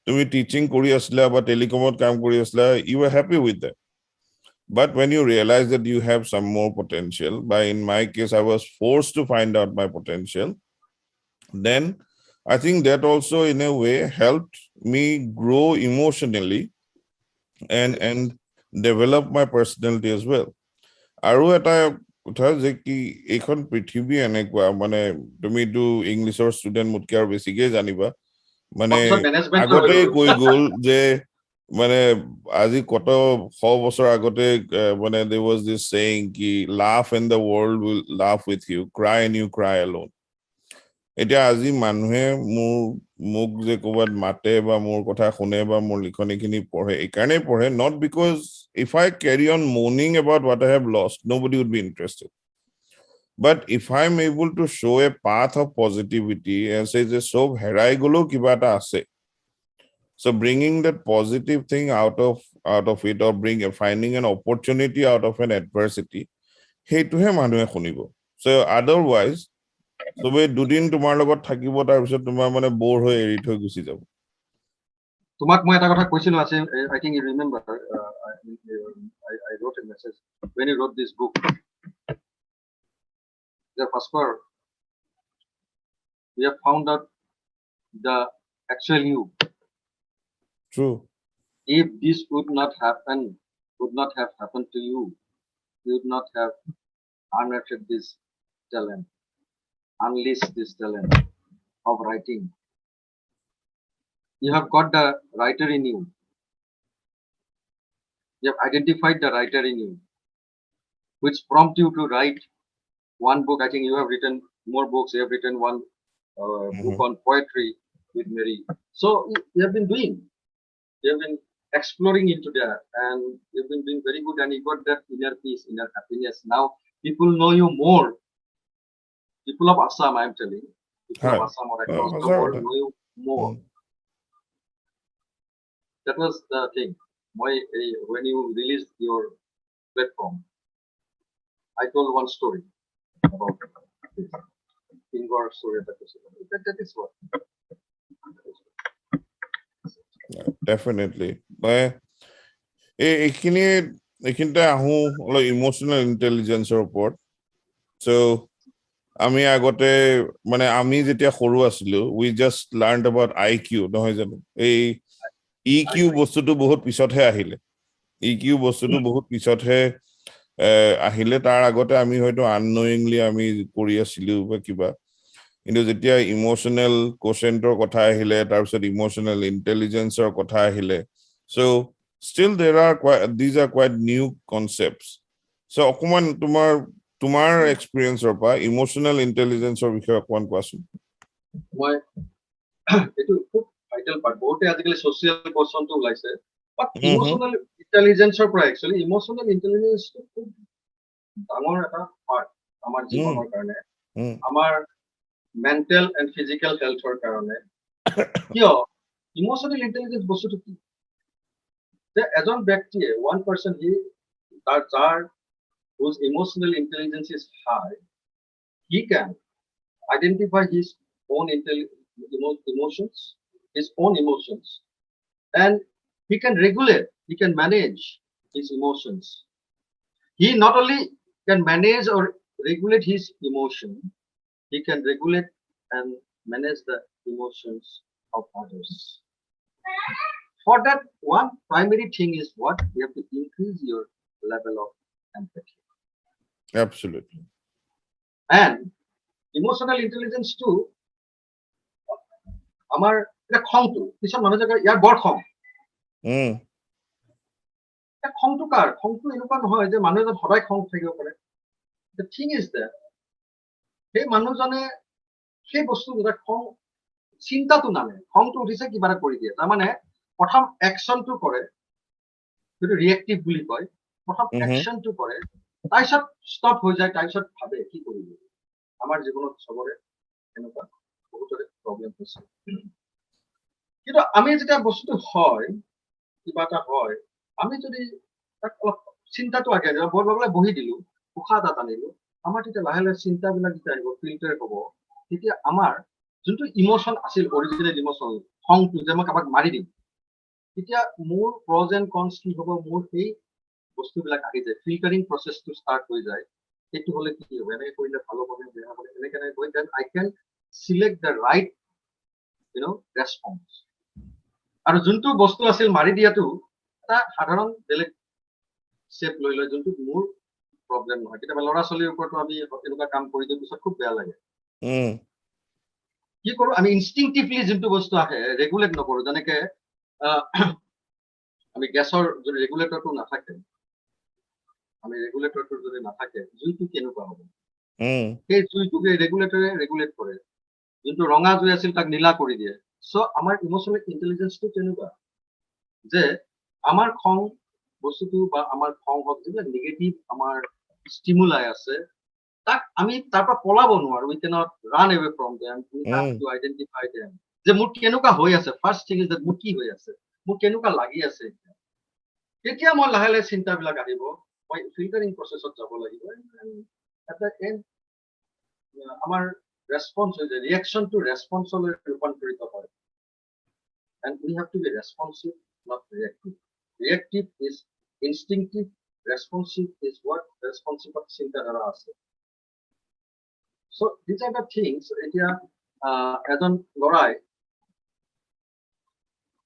A: তুমি টিচিং কৰি আছিলা বা টেলিকমত কাম কৰি আছিলা, you were happy with that. But when you realize that you have some more potential, by in my case, I was forced to find out my potential, then I think that also in a way helped me grow emotionally and develop my personality as well. আৰু এটা কথা যে কি এইখন পৃথিৱী এনেকুৱা মানে তুমিতো ইংলিছৰ ষ্টুডেণ্ট মোতকে আৰু বেছিকে জানিবা মানে আগতে কৈ গ'ল যে মানে আজি কত 100 বছৰ আগতে মানে there was this saying কি laugh and the world will laugh with you, cry and you cry alone. এতিয়া আজি মানুহে মোক যে ক'বাত মাতে বা মোৰ কথা শুনে বা মোৰ লিখনিখিনি পঢ়ে এইকাৰণে পঢ়ে, not because if I carry on moaning about what I have lost, nobody would be interested. But if I'm able to show a path of positivity and say যে সব হেৰাই গ'লেও কিবা এটা আছে, so bringing that positive thing out of it or finding an opportunity out of an adversity, সেইটোহে মানুহে শুনিব. So otherwise সবে দুদিন তোমাৰ লগত থাকিব তাৰ পিছত তোমাৰ মানে বোৰ হৈ এৰি থৈ গুচি যাব.
B: তোমাক মই এটা কথা কৈছিলো আছে, I think you remember, I wrote a message when you wrote this book. The Bhaskar, we have found out the actual you.
A: True.
B: If this would not have happened to you, you would not have unearthed this talent, unleashed this talent of writing. You have got the writer in you. You have identified the writer in you, which prompt you to write one book. I think you have written more books. You have written one book on poetry with Mary. So you have been doing. You have been exploring into that, and you've been doing very good. And you got that inner peace, inner happiness. Now people know you more. People of Assam, I am telling you, people of Assam or across the world know you more. That was the thing. When you released your platform, I told one story about this. Finger story that is what.
A: Definitely. এইখিনিতে আহোঁ অলপ emotional ইণ্টেলিজেন্সৰ ওপৰত. So আমি আগতে মানে আমি যেতিয়া সৰু আছিলো, we just learned about IQ, নহয় জানো? এই EQ বস্তুটো বহুত পিছতহে আহিলে. EQ বস্তুটো বহুত পিছতহে আহিলে, তাৰ আগতে আমি হয়তো আননোয়িংলি আমি কৰি আছিলো বা কিবা, কিন্তু যেতিয়া ইমোচনেল কোশেন্টৰ কথা আহিলে, তাৰপিছত ইমোচনেল ইণ্টেলিজেন্সৰ কথা আহিলে, so still these are quite new concepts. So অকমান তোমাৰ এক্সপিৰিয়েন্সৰ পৰা ইমোচনেল ইণ্টেলিজেন্সৰ বিষয়ে অকমান কোৱাচোন.
B: মই এইটো খুব ভাইটেল পাৰ্ট, বহুতে আজিকালি ছ'চিয়েল কোৱেশ্যনটো ওলাইছে, বাট ইমোচনেল ইণ্টেলিজেন্সৰ পৰা একচুৱেলি ইমোচনেল ইণ্টেলিজেন্সটো খুব ডাঙৰ এটা পাৰ্ট আমাৰ জীৱনৰ কাৰণে, আমাৰ মেণ্টেল এণ্ড ফিজিকেল হেল্থৰ কাৰণে. কিয় ইমোচনেল ইণ্টেলিজেন্স বস্তুটো কি? যে এজন ব্যক্তিয়ে ওৱান পাৰ্চন যাৰ whose emotional intelligence is high, he can identify his own emotions, and he can regulate, he can manage his emotions. He not only can manage or regulate his emotion, he can regulate and manage the emotions of others. For that, one primary thing is what? You have to increase your level of empathy.
A: Absolutely.
B: And emotional intelligence too, আমাৰ এটা খংটো কিছু মানুহ জেগাৰ ইয়াৰ বৰ খং, খংটো কাৰ? খংটো এনেকুৱা নহয় যে মানুহ এজন সদায় খং থাকিব পাৰে. The thing is that সেই মানুহজনে সেই বস্তু দুটা খং চিন্তাটো নানে, খংটো উঠিছে কিবা এটা কৰি দিয়ে, তাৰমানে প্ৰথম একশ্যনটো কৰে, সেইটো ৰিয়েক্টিভ বুলি কয়, প্ৰথম একশ্যনটো কৰে, তাৰপিছত ষ্টপ হৈ যায়, তাৰপিছত ভাবে কি কৰিব. আমাৰ জীৱনত চবৰে এনেকুৱা বহুতৰে প্ৰব্লেম হৈছে. কিন্তু আমি যেতিয়া বস্তুটো হয়, কিবা এটা হয়, আমি যদি তাক অলপ চিন্তাটো আগে বৰ লগে বহি দিলো, উশাহ এটা টানিলো, আমাৰ তেতিয়া লাহে লাহে চিন্তাবিলাক যেতিয়া আহিব, ফিল্টাৰ হ'ব, তেতিয়া আমাৰ যোনটো ইমোচন আছিল, অৰিজিনেল ইমোচন, খংটো যে মই কাৰোবাক মাৰি দিম, তেতিয়া মোৰ প্ৰজ এণ্ড কনছ কি হ'ব, মোৰ সেই বস্তুবিলাক আহি যায়, ফিল্টাৰিং প্ৰচেছটো ষ্টাৰ্ট হৈ যায়, সেইটো হ'লে কি হ'ব, এনেকৈ কৰিলে ভাল হ'ব নে বেয়া হ'ব, এনেকৈ গৈ then I can select the right response. আৰু যোনটো বস্তু আছিল মাৰি দিয়াটো এটা সাধাৰণ বেলেগ শেপ লৈ লয়, যোনটো মোৰ প্ৰব্লেম নহয়। কেতিয়াবা ল'ৰা ছোৱালীৰ ওপৰতো আমি এনেকুৱা কাম কৰি দিওঁ, পিছত খুব বেয়া লাগে। কি কৰো আমি ইনষ্টিংটিভলি যোনটো বস্তু আহে ৰেগুলেট নকৰো, যেনেকে আমি গেছৰ যদি ৰেগুলেটৰটো নাথাকে, আমি ৰেগুলেটৰটো যদি নাথাকে জুইটো কেনেকুৱা হ'ব, সেই জুইটোকে ৰেগুলেটৰে ৰেগুলেট কৰে, যোনটো ৰঙা জুই আছিল তাক নীলা কৰি দিয়ে। চ' আমাৰ ইমোচনেল ইণ্টেলিজেন্সটো তেনেকুৱা যে আমাৰ খং বস্তুটো বা আমাৰ খং হওক যিবিলাক নিগেটিভ আমাৰ ষ্টিমুলাই আছে, তাক আমি তাৰ পৰা পলাব নোৱাৰো। We cannot run away from them, we have to identify them, যে মোৰ কেনেকুৱা হৈ আছে। ফাৰ্ষ্ট থিং ইজ দ্যাট মোৰ কি হৈ আছে, মোৰ কেনেকুৱা লাগি আছে। তেতিয়া মই লাহে লাহে চিন্তাবিলাক আহিব, মই ফিল্টাৰিং প্ৰচেছত যাব লাগিব। আমাৰ ৰেছপন্স হৈ যায়, ৰিয়েকশ্যনটো ৰেছপন্সলৈ ৰূপান্তৰিত হয়। And we have to be responsive, not reactive. Reactive is instinctive, responsive is what responsive of চিন্তাধাৰা আছে। So these are the things. এতিয়া এজন ল'ৰাই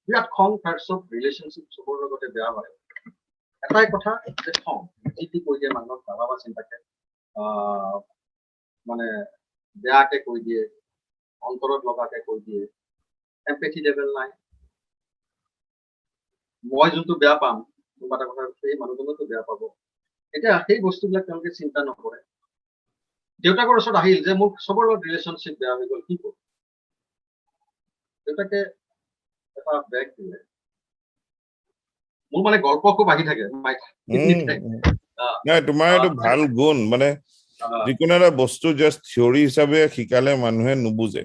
B: বিৰাট খং, তাৰপিছত ৰিলেশ্যনশ্বিপ চবৰ লগতে বেয়া হয়। এটাই কথা যে খং যি টি কৈ দিয়ে মানুহক, ভাবা চিন্তাকে মানে বেয়াকে কৈ দিয়ে, অন্তৰত লগাকে কৈ দিয়ে, এম্পেথি লেভেল নাই। মই যোনটো বেয়া পাম, কোনোবা এটা কথা সেই মানুহজনতো বেয়া পাব। এতিয়া সেই বস্তুবিলাক তেওঁলোকে চিন্তা নকৰে। দেউতাকৰ ওচৰত আহিল যে মোৰ চবৰ লগত ৰিলেশ্যনশ্বিপ বেয়া হৈ গ'ল, কি কৰোঁ? দেউতাকে এটা বেগ দিলে। মোৰ মানে গল্প খুব আহি থাকে।
A: নাই, তোমাৰ এইটো ভাল গুণ। মানে যিকোনো এটা বস্তু জাষ্ট থিয়ৰী হিচাপে শিকালে মানুহে নুবুজে,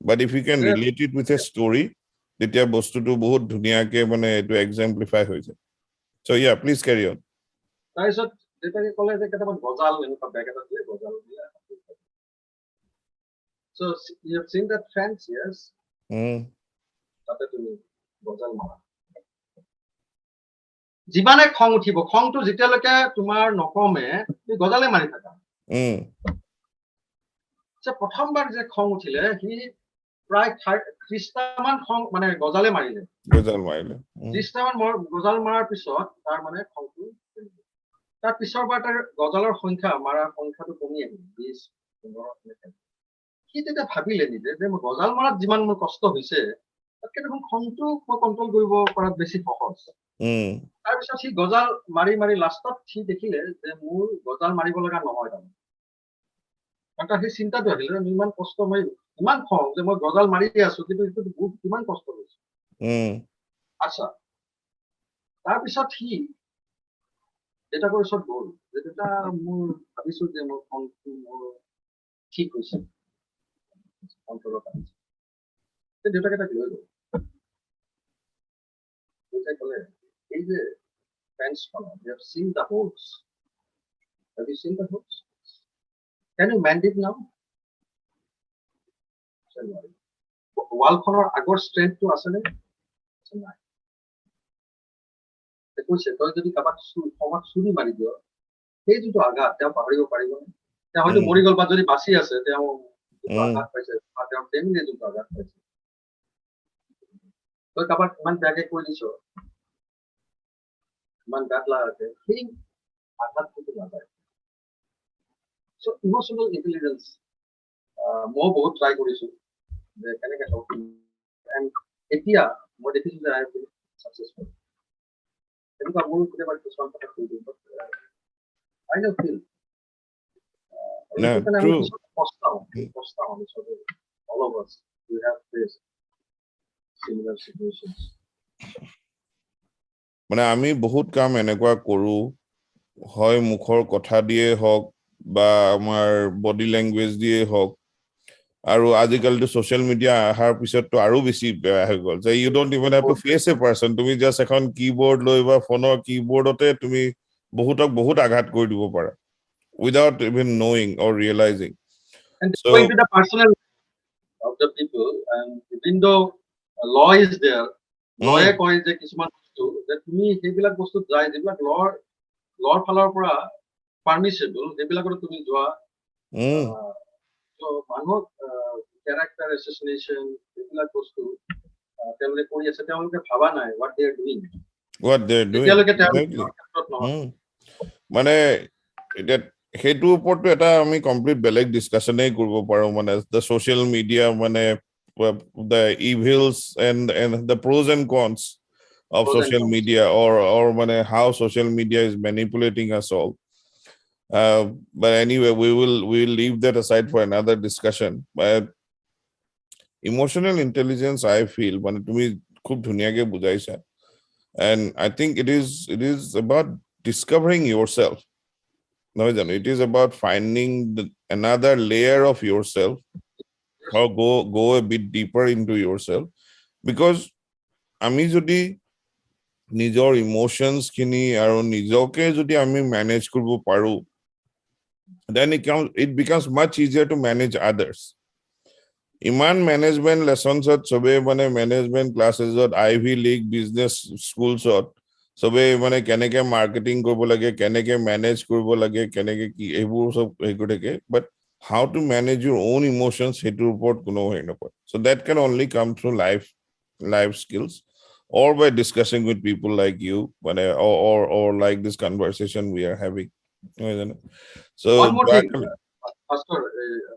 A: বাট ইফ ইউ কেন relate it with a story, তেতিয়া বস্তুটো বহুত ধুনীয়াকে মানে এইটো এক্সাম্পলিফাই হৈ যায়। চ' ইয়া, প্লিজ কেৰি অন।
B: তাৰপিছত দেউতাকে ক'লে যে কেইটামান গজাল এনেকুৱা বেগ এটা দিলে, গজাল দিয়া। So you have seen that fence, yes? তাতে তুমি গজাল মাৰা। যিমানে খং উঠিব, খংটো যেতিয়ালৈকে তোমাৰ নকমে, তুমি গজালে মাৰি থাকা। প্ৰথমবাৰ যে খং উঠিলে, সি প্ৰায় 30টামান খং মানে গজালে মাৰিলে। 30টামান গজাল মৰাৰ পিছত তাৰ মানে খংটো, তাৰ পিছৰবাৰ তাৰ গজালৰ সংখ্যা মাৰাৰ সংখ্যাটো কমি আহিল, 20-15। সি তেতিয়া ভাবিলে নিজে যে মই গজাল মৰাত যিমান মোৰ কষ্ট হৈছে, তাতকে দেখোন খংটো মই কণ্ট্ৰল কৰিব পৰাত বেছি সহজ। তাৰপিছত সি গজাল মাৰি মাৰি লাষ্টত সি দেখিলে যে মোৰ গজাল মাৰিব লগা নহয়। তাৰমানে তাৰ সেই চিন্তাটো আহিলে যে ইমান কষ্ট, মই ইমান খং যে মই গজাল মাৰি আছো, কিন্তু সেইটো বহুত কিমান কষ্ট হৈছে। আচ্ছা, তাৰপিছত সি দেউতাকৰ ওচৰত গ'ল যে দেউতা, মোৰ ভাবিছো যে মোৰ খংটো মোৰ ঠিক হৈছে, অন্তৰত আহিছে। দেউতাকে তাক লৈ গ'ল। দেউতাই ক'লে, এই যে ফেন্সখনত, you have seen the holes. Have you seen the holes? Can you mend it now? ৱালখনৰ আগৰ ষ্ট্ৰেংথটো আছেনে? নাই। কৈছে তই যদি কাৰোবাক চুৰি মাৰি দিয়, সেই যিটো আঘাত তেওঁ পাহৰিব পাৰিবনে? তেওঁ হয়তো মৰি গ'ল, বা যদি বাচি আছে তেওঁ আঘাত পাইছে, বা তেওঁ তেমনি যোনটো আঘাত পাইছে। তই কাৰোবাক ইমান বেয়াকে কৈ দিছ, ইমান গাত লাগাকে, সেই আঘাতটো নাপায়। চ' ইমোচনেল ইণ্টেলিজেন্স মই বহুত ট্ৰাই কৰিছো যে কেনেকে হওক, এতিয়া মই দেখিছো যে আই এম ছাকচেছফুল। তেনেকুৱা মোৰ কেতিয়াবা কিছুমান কথা কৈ দিওঁ, আই ন ফিল আমি পস্তাও আমি চবে, all of us we have faced similar situations.
A: মানে আমি বহুত কাম এনেকুৱা কৰো, হয় মুখৰ কথা দিয়ে হওক বা আমাৰ বডি লেংগুৱেজ দিয়ে হওক, আৰু আজিকালিতো ছ'চিয়েল মিডিয়া অহাৰ পিছততো আৰু বেছি বেয়া হৈ গ'ল যে you don't even have to fetch a person, তুমি জাষ্ট এখন কীবৰ্ড লৈ বা ফোনৰ কীবৰ্ডতে তুমি বহুতক বহুত আঘাত কৰি দিব পাৰা without even knowing or realizing.
B: And
A: so
B: going to the personal of the people, and even though law is there, লয়ে কয় যে কিছুমান বস্তু যে তুমি সেইবিলাক বস্তুত যায় যিবিলাক লৰ লৰ ফালৰ পৰা পাৰ্মিছেবল সেইবিলাকত তুমি যোৱা মানুহক কেৰেক্টাৰ এছচিনেশ্যন এইবিলাক বস্তু তেওঁলোকে কৰি আছে তেওঁলোকে ভাবা নাই what they are doing এতিয়ালৈকে
A: exactly.
B: ক্ষেত্ৰত নহয়
A: মানে এটা সেইটোৰ ওপৰতো এটা আমি কমপ্লিট বেলেগ ডিসকাশনেই কৰিব পাৰো মানে the social media মানে the evils and the pros and cons of
B: Pros and
A: social
B: cons.
A: media or মানে how social media is manipulating us all. But anyway, we will leave that aside for another discussion. But emotional intelligence, I feel, মানে তুমি খুব ধুনীয়াকে বুজাইছা, and I think it is about discovering yourself. No, it is about finding another layer of yourself, or go a bit deeper into yourself, because আমি যদি নিজৰ emotions খিনি আৰু নিজকে যদি আমি ম্যানেজ কৰিব পাৰো, then it becomes much easier to manage others. ইমান মেনেজমেন্ট লেসনছত সবে মানে মেনেজমেন্ট ক্লাসেছত আইভি লীগ বিজনেস স্কুলছত সবে মানে কেনেকে মার্কেটিং কৰিব লাগে, কেনেকে মেনেজ কৰিব লাগে, কেনেকে কি এইবোৰ সব হেৰি থাকে, but how to manage your own emotions সেটোৰ ওপৰত কোনো হেৰি নকৰে. So that can only come through life skills or by discussing with people like you, মানে or like this conversation we are having. So
B: one more thing Bhaskar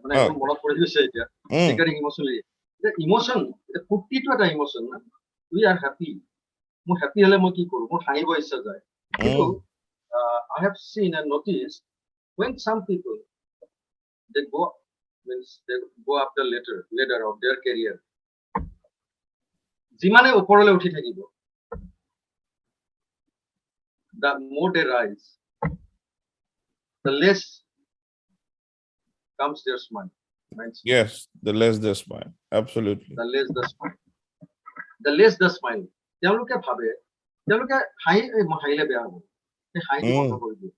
B: মানে একদম মনত পৰি গৈছে এতিয়া regarding emotionally emotion এটা ফুৰ্তিটো এটা ইমোশন না we are happy মই হ্যাপি হলে মই কি কৰো মোৰ হাঁহিব ইচ্ছা যায় কিন্তু I have seen and noticed when some people they go up the ladder of their career যিমানে ওপৰলৈ উঠি থাকিব the more they rise the less comes their smile.
A: Yes, the less the smile. Absolutely.
B: The less the smile. The less the smile. তেওঁলোকে ভাবে তেওঁলোকে হাঁহি হাঁহিলে বেয়া হ'ব সেই হাঁহি বন্ধ কৰি দিয়ে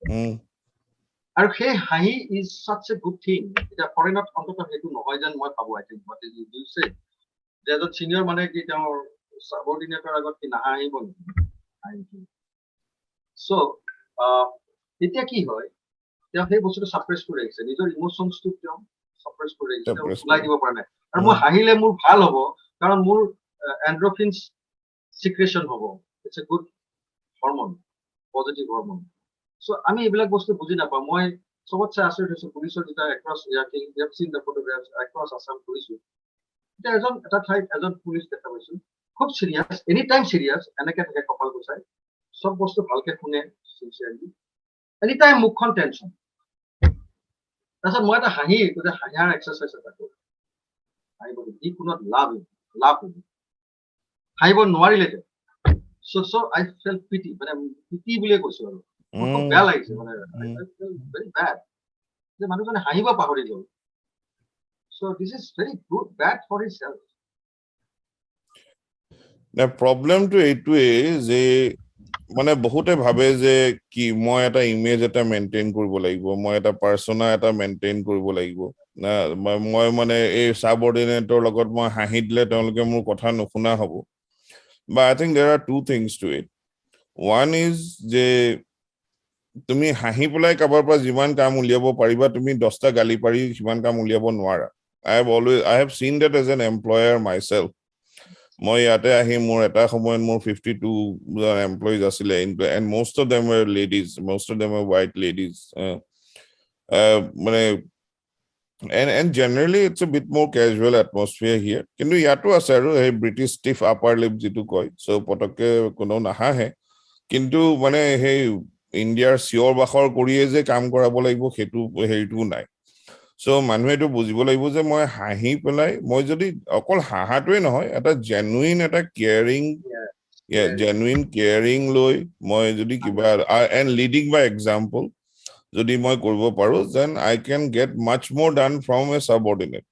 B: আৰু সেই হাঁহি is such a good thing. এটা ফৰেনত অন্তত সেইটো নহয় যেন মই ভাবো I think what is you say যে এজন সিনিয়ৰ মানে কি তেওঁৰ সাবঅৰ্ডিনেটৰ আগত কি নাহাঁহিব নেকি so এতিয়া কি হয় তেওঁ সেই বস্তুটো সাপ্ৰেছ কৰি ৰাখিছে নিজৰ ইমোশনছটো তেওঁ সাপ্ৰেছ কৰি ৰাখিছে তেওঁ ওলাই দিব পৰা নাই আৰু মই হাঁহিলে মোৰ ভাল হ'ব কাৰণ মোৰ এন্ড্ৰফিনছ সিক্ৰেশন হ'ব it's a good hormone positive hormone so আমি এইবিলাক বস্তু বুজি নাপাওঁ মই সবতছে আচৰিত হৈছো পুলিচৰ যেটা এক্ৰছ ইয়াকিং you have seen the photographs across Assam পুলিচো এটা ঠাইত এজন পুলিচ দেখা পাইছো খুব সিৰিয়াছ এনি টাইম সিৰিয়াছ এনেকে থাকে কপাল গুচাই সব বস্তু ভালকে শুনে সিনচিয়াৰলি এনি টাইম মুখখন টেনচন তাৰপিছত মই এটা হাঁহিয়াৰ এক্সাৰচাইজ এটা কৰোঁ হাঁহিব যিকোনো লাভ হাঁহিব নোৱাৰিলে so I felt pity মানে পিটি বুলিয়ে কৈছো আৰু খুব বেয়া লাগিছে মানে very bad যে মানুহজনে হাঁহিব পাহৰি গ'ল so this is very good bad for his health.
A: The problem to এইটোৱে যে মানে বহুতে ভাবে যে কি মই এটা ইমেজ এটা মেইনটেইন কৰিব লাগিব, মই এটা পাৰ্সোনা এটা মেইনটেইন কৰিব লাগিব না, মই মানে এই সাবঅৰ্ডিনেটৰ লগত মই হাঁহি দিলে তেওঁলোকে মোৰ কথা নুশুনা হ'ব. But I think there are two things to it. One is যে তুমি হাঁহি পেলাই কাবাৰ পৰা যিমান কাম উলিয়াব পাৰিবা তুমি 10টা গালি পাৰি সিমান কাম উলিয়াব নোৱাৰা. I have seen that as an employer myself. মই ইয়াতে আহি মোৰ এটা সময়ত মোৰ 52 এমপ্লয়িজ আছিলে and most of them were ladies, most of them were white ladies. মানে and generally it's a bit more casual atmosphere here. কিন্তু ইয়াতো আছে আৰু এই ব্ৰিটিছ ষ্টিফ আপাৰ লিপ যেটো কয় সো পটকে কোনো নাহাহে কিন্তু মানে সেই ইণ্ডিয়াৰ চিয়ৰ বাখৰ কৰিয়ে যে কাম কৰাব লাগিব সেইটো হেৰিটো নাই. সো মানুহেটো বুজিব লাগিব যে মই হাঁহি পেলাই মই যদি অকল হাঁহাটোৱে নহয় এটা জেনুইন এটা কেয়াৰিং লৈ মই যদি কিবা and leading by example যদি মই কৰিব পাৰো then I can get much more done from a subordinate.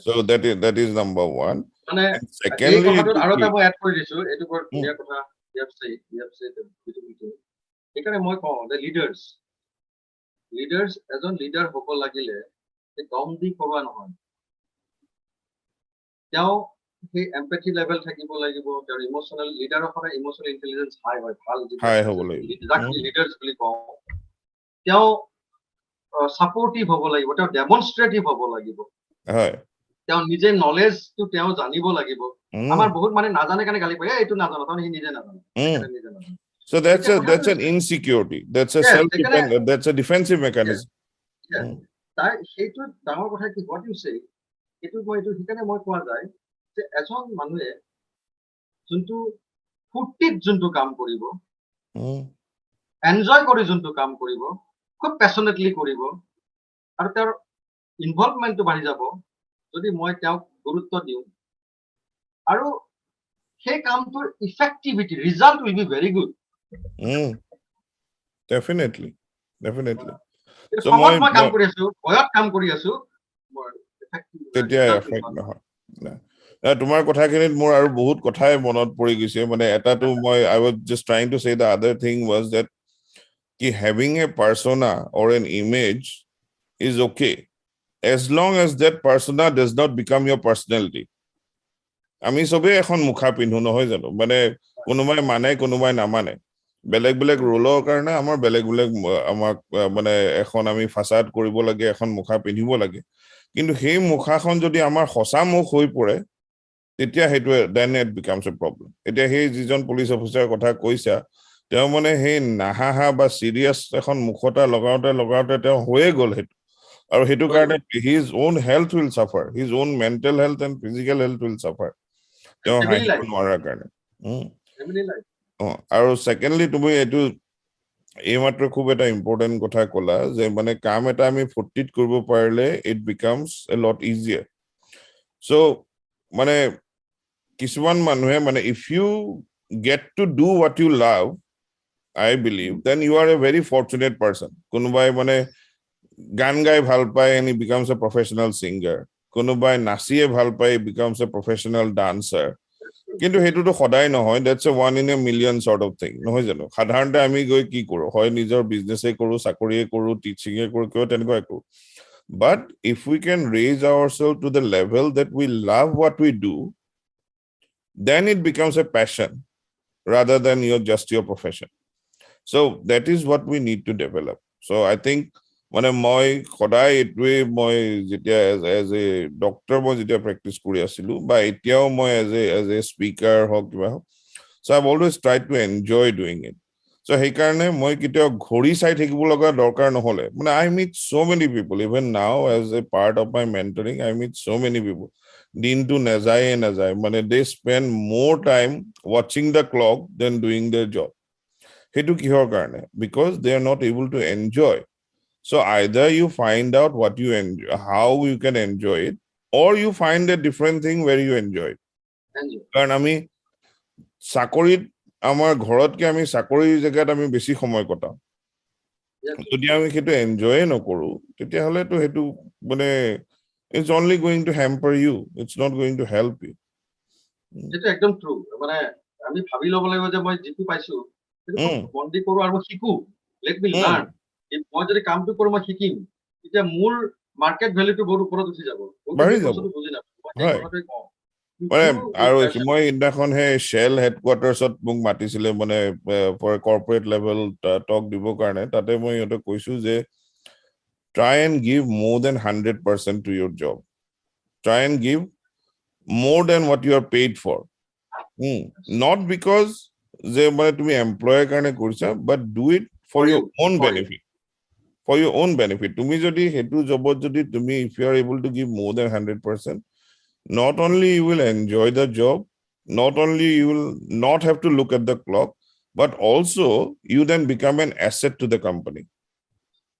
A: So that is number one.
B: মানে
A: Secondly,
B: এই কথাটো আৰু এটা মই এড কৰি দিছো এটো বৰ ধুনীয়া কথা you have said এখানে মই কওঁ the leaders এজন লিডাৰ হ'ব লাগিলে দম দি কৰবা নহয় তেওঁ সেই এম্পেথি লেভেল থাকিব লাগিব তেওঁৰ ইমোশনাল লিডাৰৰ পৰা ইমোশনাল ইন্টেলিজেন্স হাই হয় ভাল
A: হাই হ'ব লাগিব
B: লিডাৰ্স বুলি কওঁ তেওঁ সাপোৰ্টিভ হ'ব লাগিব তেওঁ ডেমনস্ট্ৰেটিভ হ'ব লাগিব
A: হয়
B: তেওঁ নিজে নলেজটো তেওঁ জানিব লাগিব আমাৰ বহুত মানে নাজানে কাৰণে গালি পায় এইটো নাজানো কাৰণ সি নিজে নাজানে নিজে নাজানে
A: so that's an insecurity that's a self defense that's a defensive mechanism
B: তাই সেইটো ডাঙৰ কথা কি what you say এইটো মই এইটো সেইকাৰণে মই কোৱা যায় যে এজন মানুহে যোনটো ফুৰ্তিত যোনটো কাম কৰিব এনজয় কৰি যোনটো কাম কৰিব খুব পেশনেটলি কৰিব আৰু তেওঁৰ ইনভলভমেন্টটো বাঢ়ি যাব যদি মই তেওঁক গুৰুত্ব দিওঁ আৰু সেই কামটোৰ effectivity result will be very good
A: definitely
B: so মই কাম কৰি আছো ভয়ত কাম কৰি আছো
A: তেতিয়া এফেক্ট নহয় তোমাৰ কথাখিনিত মোৰ আৰু বহুত কথাই মনত পৰি গৈছে মানে এটাটো মই I was just trying to say the other thing was that ki having a persona or an image is okay as long as that persona does not become your personality আমি সবে এখন মুখা পিন্ধু নহয় জানো মানে কোনোবাই মানে কোনোবাই নামানে বেলেগ বেলেগ ৰোলৰ কাৰণে আমাৰ বেলেগ বেলেগ আমাক মানে এখন আমি ফাসাদ কৰিব লাগে এখন মুখা পিন্ধিব লাগে কিন্তু সেই মুখাখন যদি আমাৰ সঁচা মুখ হৈ পৰে তেতিয়া হেতু then it becomes a problem এতিয়া সেই যিজন পুলিচ অফিচাৰৰ কথা কৈছা তেওঁ মানে সেই নাহাহা বা সিৰিয়াস এখন মুখটা লগাওতে তেওঁ হৈয়ে গল হেতু আৰু হেতু কাৰণে his own health will suffer his own mental health and physical health will suffer তেওঁ হাঁহিব নোৱাৰাৰ কাৰণে আৰু সেকেন্ডলি তুমি এটো এই মাত্ৰ খুব এটা ইম্পৰ্টেন্ট কথা ক'লা যে মানে কাম এটা আমি ফুৰ্তিত কৰিব পাৰিলে it becomes a lot easier so মানে কিছুমান মানুহে মানে if you get to do what you love I believe then you are a very fortunate person কোনোবাই মানে গান গাই ভাল পায় and he becomes a professional singer কোনোবাই নাচিয়ে ভাল পায় becomes a professional dancer কিন্তু হেতুটো সদায় নহয় that's a one in a million sort of thing নহয় জানো সাধাৰণতে আমি গৈ কি কৰো হয় নিজৰ বিজনেসে কৰো চাকৰিয়ে কৰো টিচিংয়ে কৰো কিয় তেনেকুৱা কৰো but if we can raise ourselves to the level that we love what we do then it becomes a passion rather than just your profession so that is what we need to develop so I think মানে মই সদায় এটোৱে মই যেতিয়া as a doctor মই যেতিয়া practice কৰি আছিলো বা এতিয়াও মই as a speaker হক কিবা so I've always tried to enjoy doing it so সেই কাৰণে মই কেতিয়াও ঘড়ী চাই থাকিব লগা দৰকাৰ নহলে মানে I meet so many people even now as a part of my mentoring I meet so many people দিনটো নাযায় মানে they spend more time watching the clock than doing their job হেতু কিহৰ কাৰণে because they are not able to enjoy so either you find out what you enjoy how you can enjoy it or you find a different thing where you enjoy it কাৰণ আমি চাকৰিত আমাৰ ঘৰতকে আমি চাকৰিৰ জায়গাত আমি বেছি সময় কটাও যদি আমি হেতু এনজয় নকৰো তেতিয়া হলে তো হেতু মানে it's only going to hamper you it's not going to help you
B: এটা একদম ট্ৰু মানে আমি ভাবি লব লাগিব যে মই যেটো পাইছো সেইটো বন্দি কৰো আৰু শিকো লেট মি লাৰ্ন মই যদি কামটো কৰো মই শিকিম তেতিয়া মোৰ মাৰ্কেট ভ্যালুটো বহুত ওপৰত উঠি যাব
A: বাঢ়ি যাব
B: বুজি নাপাওঁ
A: হয় মানে আৰু মই ইন্দাখন হে শেল হেডকোৱাৰ্টাৰ্ছত মোক মাতিছিলে মানে ফৰ কৰ্পোৰেট লেভেল টক দিব কাৰণে তাতে মই ইহঁতে কৈছো যে try and give more than 100% to your job try and give more than what you are paid for not because যে মানে তুমি এমপ্লয়াৰ কাৰণে কৰিছা but do it for your own benefit for your own benefit তুমি যদি হেতু জবত যদি তুমি if you are able to give more than 100% not only you will enjoy the job not only you will not have to look at the clock but also you then become an asset to the company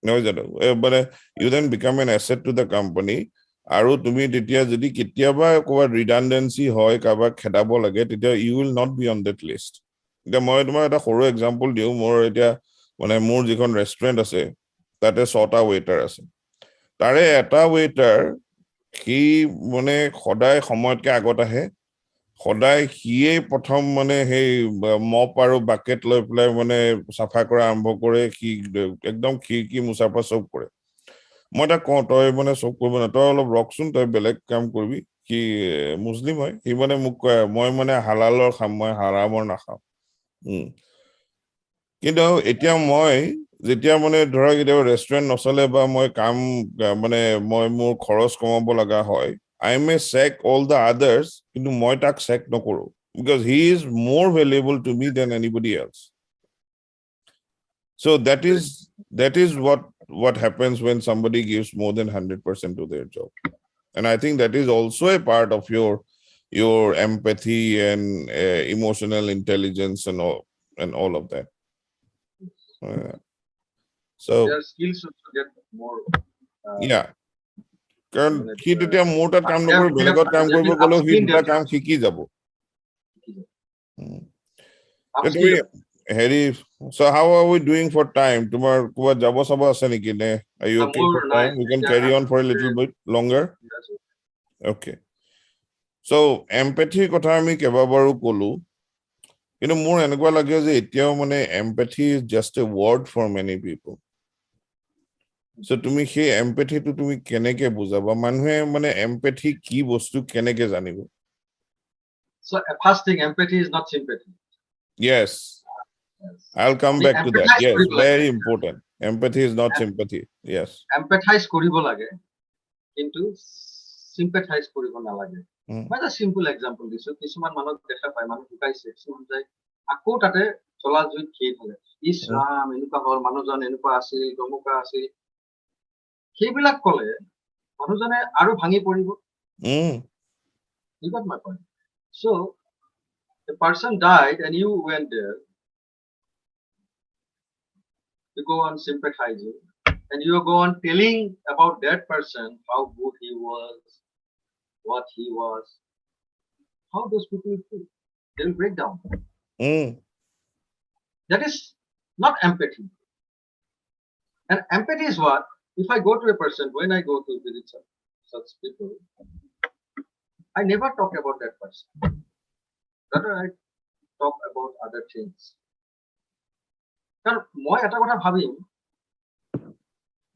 A: no but you then become an asset to the company আৰু তুমি তেতিয়া যদি কেতিয়াবা কোৱা ৰিডান্ডেন্সি হয় কাবা খেদাব লাগে তেতিয়া you will not be on that list এতিয়া মই তোমাৰ এটা সৰু এক্সাম্পল দিও মোৰ এতিয়া মানে মোৰ যিখন ৰেষ্টুৰেন্ট আছে তাতে 6টা ওয়েটাৰ আছে তাৰে এটা ওয়েটাৰ কি মানে সদায় সময়তকে আগত আহে সদায় হিয়ে প্ৰথম মানে হেই মপ আৰু বাকেট লৈ পেলাই মানে সাফা কৰা আৰম্ভ কৰে কি একদম খিৰকি মুছাফা সব কৰে মই তা কওঁ তই মানে সব কৰিব না তই অলপ ৰকচোন তই বেলেগ কাম কৰিবি কি মুছলিম হয় সি মানে মোক কয় মই মানে হালালৰ খাম মই হাৰামৰ নাখাম কিন্তু এতিয়া মই যেতিয়া মানে ধৰা কেতিয়াবা ৰেষ্টুৰেণ্ট নচলে বা মই কাম মানে মই মোৰ খৰচ কমাব লগা হয় I may sack all the others কিন্তু মই তাক sack নকৰো because he is more valuable to me than anybody else so that is what happens when somebody gives more than 100% to their job and I think that is also a part of your empathy and emotional intelligence and all of that so
B: their skills to get more
A: yeah কাৰণ
B: মানে,
A: C তেতিয়া মোৰ তাত কাম
B: they have,
A: নকৰি বেলেগত কাম
B: they have
A: কৰিব
B: been
A: গ'লেও C
B: upskilling
A: দুটা কাম
B: themselves.
A: শিকি যাব তুমি
B: Upskill.
A: হেৰি so how are we doing for time তোমাৰ ক'ৰবাত যাব চাব আছে নেকি নে are you okay for
B: More
A: time
B: nice.
A: we can carry on for a little bit longer okay so empathy কথা আমি কেইবাবাৰো ক'লো কিন্তু মোৰ এনেকুৱা লাগে যে এতিয়াও মানে empathy is just a word for many people so তুমি সেই empathy টো তুমি কেনেকে বুজাবা মানুহে মানে empathy কি বস্তু কেনেকে জানিব
B: So first thing, empathy is not sympathy.
A: yes
B: Yes.
A: I'll come
B: আমি
A: back to that
B: empathize
A: yes
B: কৰিব লাগে।
A: very important empathy is not sympathy yes
B: Empathize কৰিব লাগে কিন্তু sympathize কৰিব নালাগে মই এটা simple example দিছো কিছুমান মানুহ দেখা পায় মানুহ ঢুকাইছে কিছুমান যায় আকৌ তাতে চলা জুইত খেই থাকে ইছ ৰাম এনেকুৱা হ'ল মানুহজন এনেকুৱা আছিল গমুকা আছিল সেইবিলাক ক'লে মানুহজনে আৰু ভাঙি পৰিব You got my point. So the person died and you went there to go on sympathizing and you go on telling about that person how good he was, what he was. How those people will feel? They will break down. That is not empathy. And empathy is what? If I go to a person, when I go to visit such people, I never talk about that person. Rather, I talk about other things. কাৰণ মই এটা কথা ভাবিম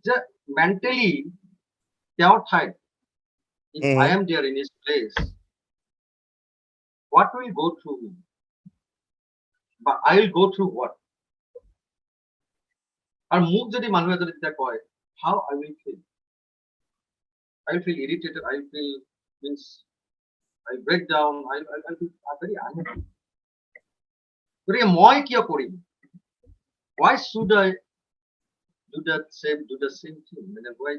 B: যে mentally তেওঁৰ ঠাইত if I am there in his place what will go through me but I will go through what আৰু মোক যদি মানুহে যদি তেতিয়া কয় how I will feel irritated I will feel means I will break down I will feel very unhappy গতিকে মই কিয় কৰিম why should I do the same thing মানে why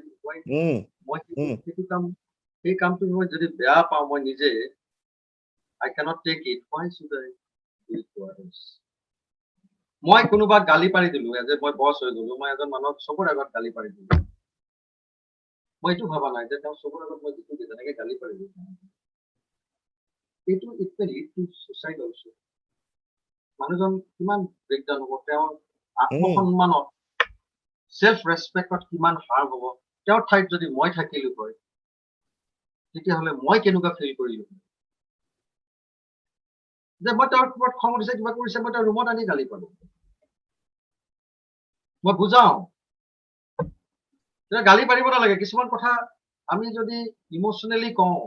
B: মই সেইটো কাম সেই কামটো মই যদি বেয়া পাওঁ মই নিজে I cannot take it why should I do it to others মই কোনোবাক গালি পাৰি দিলো যে মই বছ হৈ গলো মই এজন মানুহক চবৰ আগত গালি পাৰি দিলো মই এইটো ভাবা নাই যে তেওঁ চবৰ আগত মই যিটো যেনেকে গালি পাৰি দিলো এইটো it may lead to suicide also মানুহজন কিমান ব্ৰেকডাউন হ'ব তেওঁৰ আত্মসন্মানত self respectত কিমান হাৰ হ'ব তেওঁৰ ঠাইত যদি মই থাকিলো হয় তেতিয়াহ'লে মই কেনেকুৱা ফিল কৰিলো যে মই তেওঁৰ ওপৰত খং উঠিছে কিবা কৰিছে মই তেওঁৰ ৰুমত আনি গালি পালো মই বুজাও গালি পাৰিব নালাগে কিছুমান কথা আমি যদি ইমোশনেলি কওঁ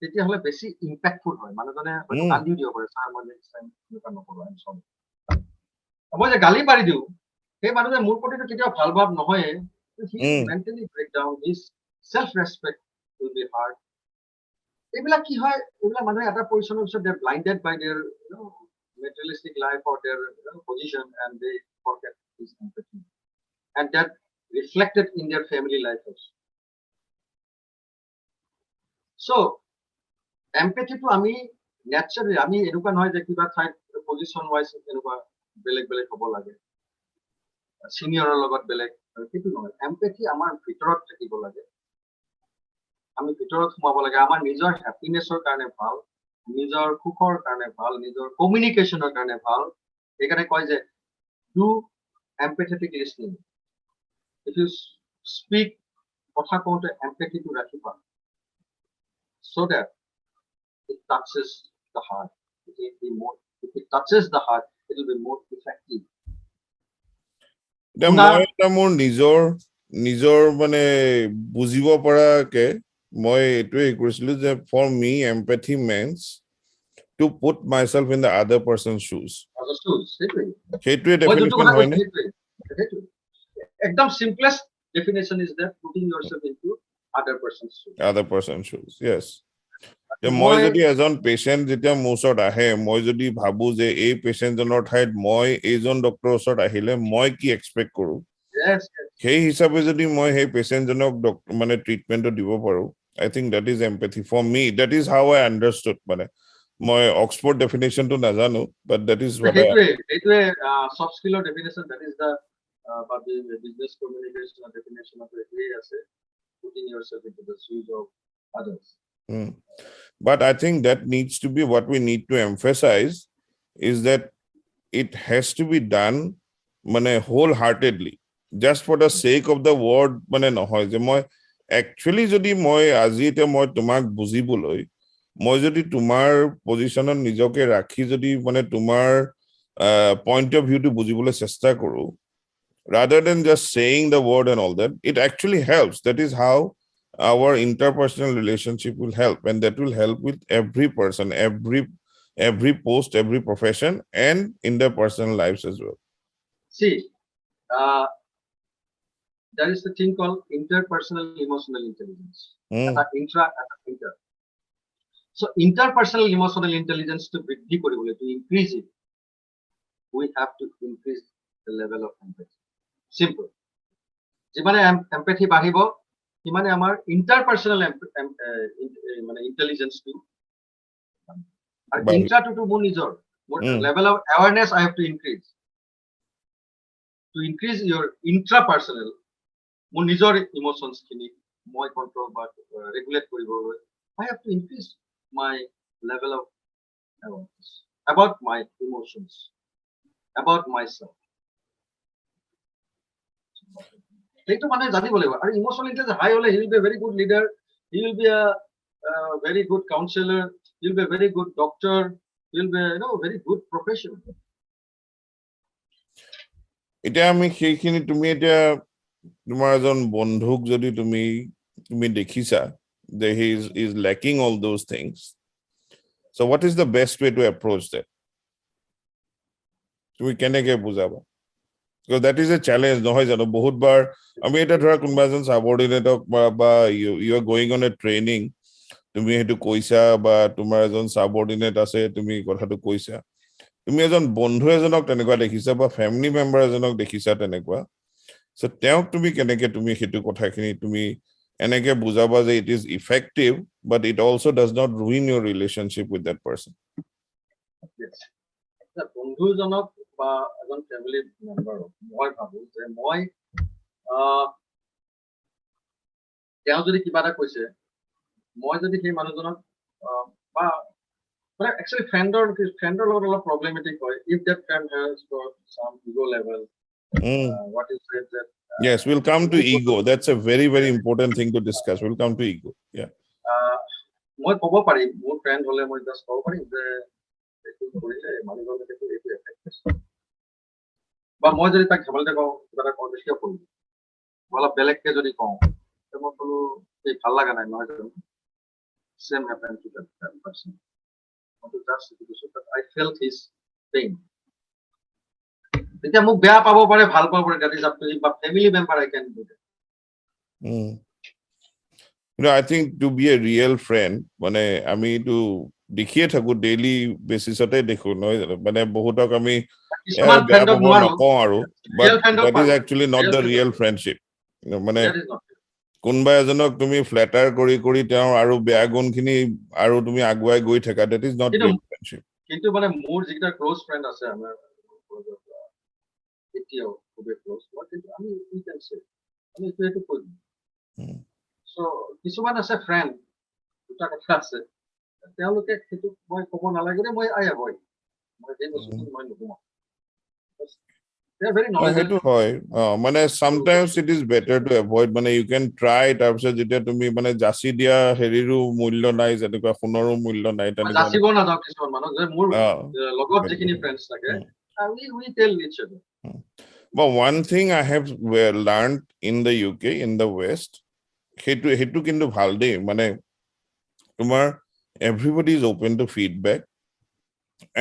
B: তেতিয়াহ'লে বেছি ইম্পেক্টফুল হয় মানুহজনে হয়তো কান্দি দিব পাৰে ছাৰ মই নেক্সট টাইম এনেকুৱা নকৰো আই এম সৰি মই যে গালি পাৰি দিওঁ সেই মানুহজনে মোৰ প্ৰতিটো কেতিয়াও ভাল ভাৱ নহয় mentally break down his self respect will be hard এইবিলাক কি হয় এইবিলাক মানুহে এটা পজিশ্যনৰ পিছত they blinded by their materialistic life or their position and they forget this empathy and that reflected in their family life also so empathy to আমি naturally আমি এনেকুৱা নহয় যে কিবা ঠাইত পজিশন ওয়াইজ এনেকুৱা বেলেগ বেলেগ হ'ব লাগে সিনিয়ৰৰ লগত বেলেগ সেইটো নহয় empathy আমাৰ ভিতৰত থাকিব লাগে আমি ভিতৰত সোমাব লাগে আমাৰ নিজৰ হ্যাপিনেছৰ কাৰণে ভাল নিজৰ সুখৰ কাৰণে ভাল নিজৰ কমিউনিকেশ্যনৰ কাৰণে ভাল এইকাৰণে কয় যে do empathetic listening if you speak কথা কওঁতে এম্পেথিটো ৰাখিবা so that it touches the heart it will be more if it touches the heart it will be more effective
A: মই এটা মোৰ নিজৰ নিজৰ মানে বুজিব পৰাকে মই এটোৱে কৰিছিলো যে for me empathy means to put myself in the other person's shoes. সেইটোৱে ডেফিনেশ্যন হয় নে?
B: একদম simplest definition is that putting yourself into other person's shoes.
A: Other person's shoes, yes. মই যদি এজন পেশেন্ট যেতিয়া মোৰ ওচৰত আহে মই যদি ভাবো যে এই পেশেন্টজনৰ ঠাইত মই এইজন ডক্টৰৰ ওচৰত আহিলে মই কি এক্সপেক্ট কৰো সেই হিচাপে যদি মই সেই পেশেন্টজনক মানে ট্ৰিটমেন্টটো দিব পাৰো I think that is empathy for me. That is how I understood. মানে মই অক্সফোর্ড ডেফিনেশনটো নাজানো but that is what
B: এইটোৱে soft skill definition, that is the but the business communication definition of it আছে putting yourself into the shoes of others.
A: But I think that needs to be what we need to emphasize is that it has to be done মানে wholeheartedly, just for the sake of the word মানে নহয় যে মই actually যদি মই আজি তে মই তোমাক বুজিবলৈ মই যদি তোমাৰ পজিশনত নিজকে ৰাখি যদি মানে তোমাৰ point of view to বুজিবলৈ চেষ্টা কৰো rather than just saying the word and all that, it actually helps. That is how our interpersonal relationship will help, and that will help with every person, every post, every profession, and in their personal lives as well.
B: See, there is a thing called interpersonal emotional intelligence. Inter. So interpersonal emotional intelligence to increase it, we have to increase the level of empathy. Simple. যিমানে empathy বাঢ়িব সিমানে আমাৰ interpersonal মানে intelligence to আৰু intra to মোৰ নিজৰ level of awareness I have to increase. To increase your intrapersonal মোৰ নিজৰ emotions খিনি মই control বা regulate কৰিবলৈ I have to increase my level of awareness about my emotions, about myself. এইটো মানে জানিব লাগিব আৰু ইমোশনাল ইন্টেলিজেন্স হাই হলে he will be a very good leader, he will be a very good counselor, he will be a very good doctor, he will be very good professional.
A: এটা আমি সেইখিনি তুমি এটা তোমাৰ এজন বন্ধুক যদি তুমি দেখিছা যে he is lacking all those things, so what is the best way to approach that? তুমি কেনেকৈ বুজাবা? Because that is a challenge নহয় জানো বহুত বাৰ আমি এটা ধৰা কোনোবা এজন সাবঅৰ্ডিনেটক বা you are going on a training, তুমি হেতু কৈছা বা তোমাৰ এজন সাবঅৰ্ডিনেট আছে তুমি কথাটো কৈছা, তুমি এজন বন্ধু এজনক তেনেকুৱা দেখিছা বা ফ্যামিলি মেম্বাৰ এজনক দেখিছা তেনেকুৱা, so তেওঁক তুমি কেনেকৈ তুমি হেতু কথাখিনি তুমি এনেকৈ বুজাবা যে it is effective but it also does not ruin your relationship with that person?
B: Yes. বন্ধুজনক বা এজন ফ্যামিলি মেম্বাৰ মই ভাবো যে মই তেওঁ যদি কিবা এটা কৈছে মই যদি সেই মানুহজনক বা মানে actually friendৰ লগত অলপ problematic হয় if that friend has got some ego level. What is it that
A: yes, we'll come to ego. That's a very very important thing to discuss. We'll come to ego. Yeah.
B: মই ক'ব পাৰিম মোৰ friend হলে মই just ক'ব পাৰিম যে এইটো কৰিলে মানুহজনে দেখো এইটো এফেক্ট হৈছে বা মই যদি তাক ধেমালিতে কওঁ কিবা এটা কওঁ কিয় কৰিম অলপ বেলেগকে যদি কওঁ মই ক'লো এই ভাল লগা নাই নহয় জানো same happened to that person. I felt his pain. এতিয়া মোক বেয়া পাব পাৰে ভাল পাব পাৰে that is up to him, but family member I can do that.
A: I think to be a real friend মানে আমি তো দেখিয়ে থাকো ডেইলি বেসিসতে দেখো নহয় মানে বহুতক আমি নকওঁ আৰু but that is actually not the real friendship. মানে কোনবা এজনক তুমি ফ্ল্যাটাৰ কৰি তেওঁ আৰু বেয়া গুণখিনি আৰু তুমি আগুৱাই গৈ থাকা, that is not real friendship.
B: কিন্তু মানে মোৰ যিটা ক্লোজ ফ্ৰেণ্ড আছে আমাৰ এতিয়াও খুবেই ক্লোজ কিন্তু আমি কি কৈছে আমি এইটো কই সো কিছুমান আছে ফ্ৰেণ্ড দুটা কথা আছে তেওঁলোকে সেইটো মই ক'ব নালাগে মই আই এভয়েড মই এই বস্তুটো মই নকওঁ
A: সেইটো হয় মানে sometimes it is better to avoid মানে you can try তাৰপিছত যেতিয়া তুমি মানে জাসি দিয়া হেৰিৰো মূল্য নাই যেনেকুৱা সোণৰো মূল্য নাই তেনেকুৱা
B: জাসিব না যাও কিছুমান মানুহ যে মোৰ লগত যিখিনি ফ্ৰেণ্ডছ থাকে we tell each other.
A: But one thing I have learned in the UK, in the West, সেইটো কিন্তু ভাল দেই, মানে তোমাৰ everybody is open to feedback,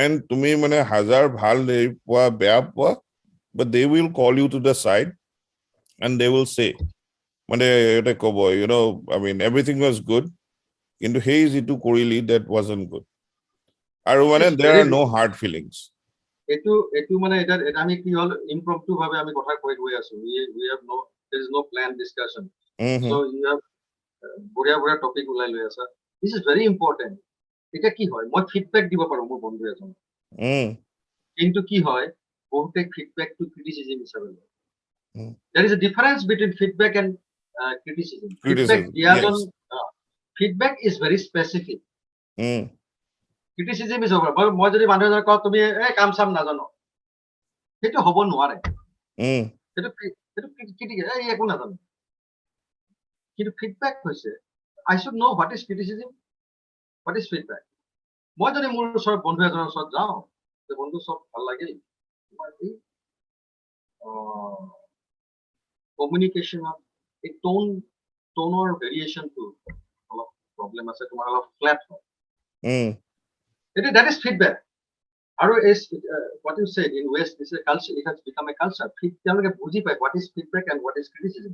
A: and তুমি মানে হাজাৰ ভাল পোৱা বেয়া পোৱা, but they will call you to the side and they will say, মানে এটা ক'ব, I mean, everything was good, কিন্তু সেই যিটো কৰিলি that wasn't good. আৰু মানে
B: It's
A: there
B: very
A: are
B: good.
A: no hard feelings.
B: এইটো মানে এটা আমি কি হল ইম্প্ৰম্পটু ভাবে আমি কথা কৈ গৈ আছো, we have no, there is no planned discussion. So you have বঢ়িয়া টপিক ওলাই লৈ আছা. This is very important. এটা কি হয়, মই ফিডবেক দিব পাৰো মোৰ বন্ধু এজন, কিন্তু কি হয় বহুতে ফিডবেক টু ক্ৰিটিসিজম হিচাপে লয়. There is a difference between feedback and criticism. Feedback diagon, feedback is very specific. Criticism is over. মই যদি মানুহ এজনক কওঁ তুমি এই কাম চাম নাজানো, সেইটো হ'ব নোৱাৰে, সেইটো এই একো নাজানো. কিন্তু ফিডবেক হৈছে I should know what is criticism, what is feedback. মই যদি মোৰ ওচৰত বন্ধু এজনৰ ওচৰত যাওঁ, বন্ধু চব ভাল লাগিল, তোমাৰ এই কমিউনিকেশ্যনত এই টোনৰ ভেৰিয়েশ্যনটো অলপ প্ৰব্লেম আছে, তোমাৰ অলপ ফ্লেট হয়, that is feedback. আৰু what you said in West, this is a culture, it has become a culture. তেওঁলোকে বুজি পায় what is feedback and what is criticism.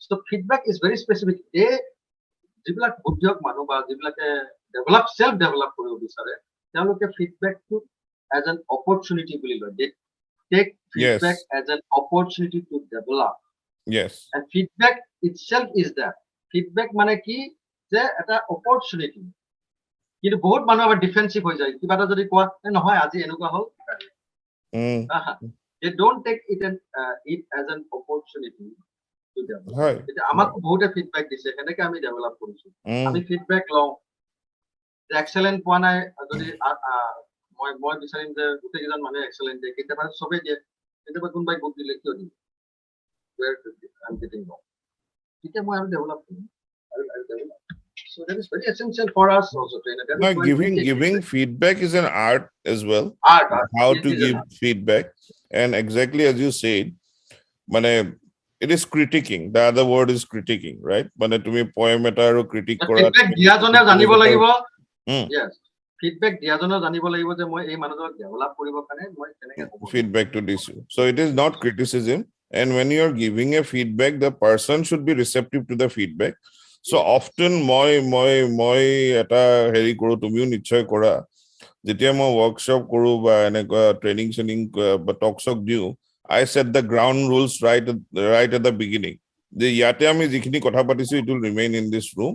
B: So feedback is very specific. যিবিলাক বুদ্ধিয়ক মানুহ বা যিবিলাকে self develop কৰিব বিচাৰে, তেওঁলোকে ফিডবেকটো as an opportunity বুলি লয়. They take feedback as an opportunity to develop.
A: Yes.
B: And feedback itself is that. Feedback মানে কি, যে এটা opportunity. কিন্তু বহুত মানুহ আবার ডিফেন্সিভ হৈ যায়, কিবা এটা যদি কোৱা নহয় আজি এনেকুৱা হ'ল, they don't take it as an opportunity to develop. এটা আমাক বহুতে ফিডবেক দিছে, কেনেকৈ আমি ডেভেলপ কৰিছো, আমি ফিডবেক লওঁ, যে এক্সেলেন্ট পোৱা নাই, যদি মই বিচাৰিম যে গোটেইকেইজন মানুহে এক্সেলেন্ট দিয়ে, কেতিয়াবা চবেই দিয়ে, কেতিয়াবা কোনোবাই গুড দিলে কিয় দিয়ে, I'm getting wrong, তেতিয়া মই আৰু develop Karim, So that is very essential for us also, trainer.
A: No, giving feedback is an art as well.
B: Art.
A: How to give feedback, and exactly as you said, মানে it is critiquing. The other word is critiquing, right? মানে তুমি poem এটা আৰু critique কৰা,
B: feedback দিয়াজনে জানিব লাগিব. Yes, feedback দিয়াজনে জানিব লাগিব যে মই এই মানুহজনক ডেভেলপ কৰিবৰ কাৰণে মই কেনেকৈ
A: feedback to দিছো. So it is not criticism, and when you are giving a feedback, the person should be receptive to the feedback. So often মই এটা হেৰি কৰো, তুমিও নিশ্চয় কৰা, যেতিয়া মই ৱৰ্কশ্বপ কৰো বা এনেকুৱা ট্ৰেইনিং বা টক চক দিও, I set the ground rules right at the beginning. যে ইয়াতে আমি যিখিনি কথা পাতিছো, it will remain in this room.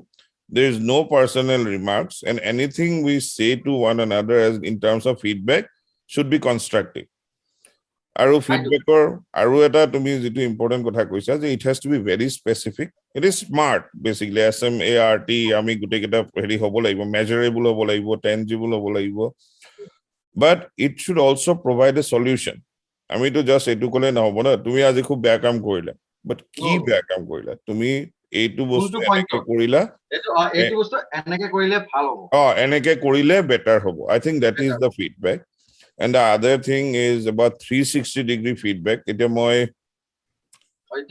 A: There is no personal remarks, and anything we say to one another as in terms of feedback should be constructive. আৰু ফিডবেকৰ আৰু এটা তুমি যিটো ইম্পৰ্টেণ্ট কথা কৈছা, যে it has to be very specific. It is smart, basically. SMART, আমি গোটেইকেইটা হেৰি হ'ব লাগিব, measurable হ'ব লাগিব, tangible হ'ব লাগিব. But it should also provide a solution. আমিতো জাষ্ট এইটো ক'লে নহ'ব না, তুমি আজি খুব বেয়া কাম কৰিলা, বাট কি বেয়া কাম কৰিলা, তুমি এইটো বস্তু এনেকে কৰিলা,
B: এইটো বস্তু এনেকে কৰিলে ভাল হ'ব,
A: এনেকে কৰিলে বেটাৰ হ'ব. I think that is the feedback. And the other thing is about 360-degree feedback. এতিয়া মই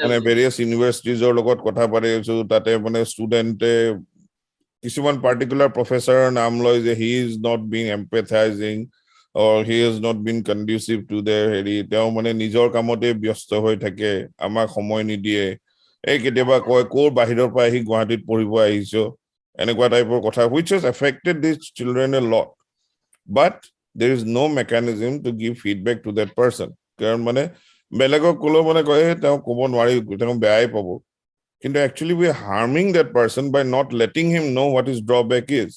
A: মানে various universities লগত কথা পাতি আছো, তাতে মানে ষ্টুডেণ্টে কিছুমান পাৰ্টিকুলাৰ প্ৰফেচাৰৰ নাম লয় যে he is not being empathizing or he has not been conducive to their হেৰি, তেওঁ মানে নিজৰ কামতে ব্যস্ত হৈ থাকে, আমাক সময় নিদিয়ে, এই কেতিয়াবা কয় ক'ৰ বাহিৰৰ পৰা আহি গুৱাহাটীত পঢ়িব আহিছো, এনেকুৱা টাইপৰ কথা, which has affected these children a lot. But there is no mechanism to give feedback to that person. কাৰণ মানে বেলেগক ক'লেও মানে কয় তেওঁ ক'ব নোৱাৰি, তেওঁ বেয়াই পাব, কিন্তু actually we are harming that person by not letting him know what his drawback is.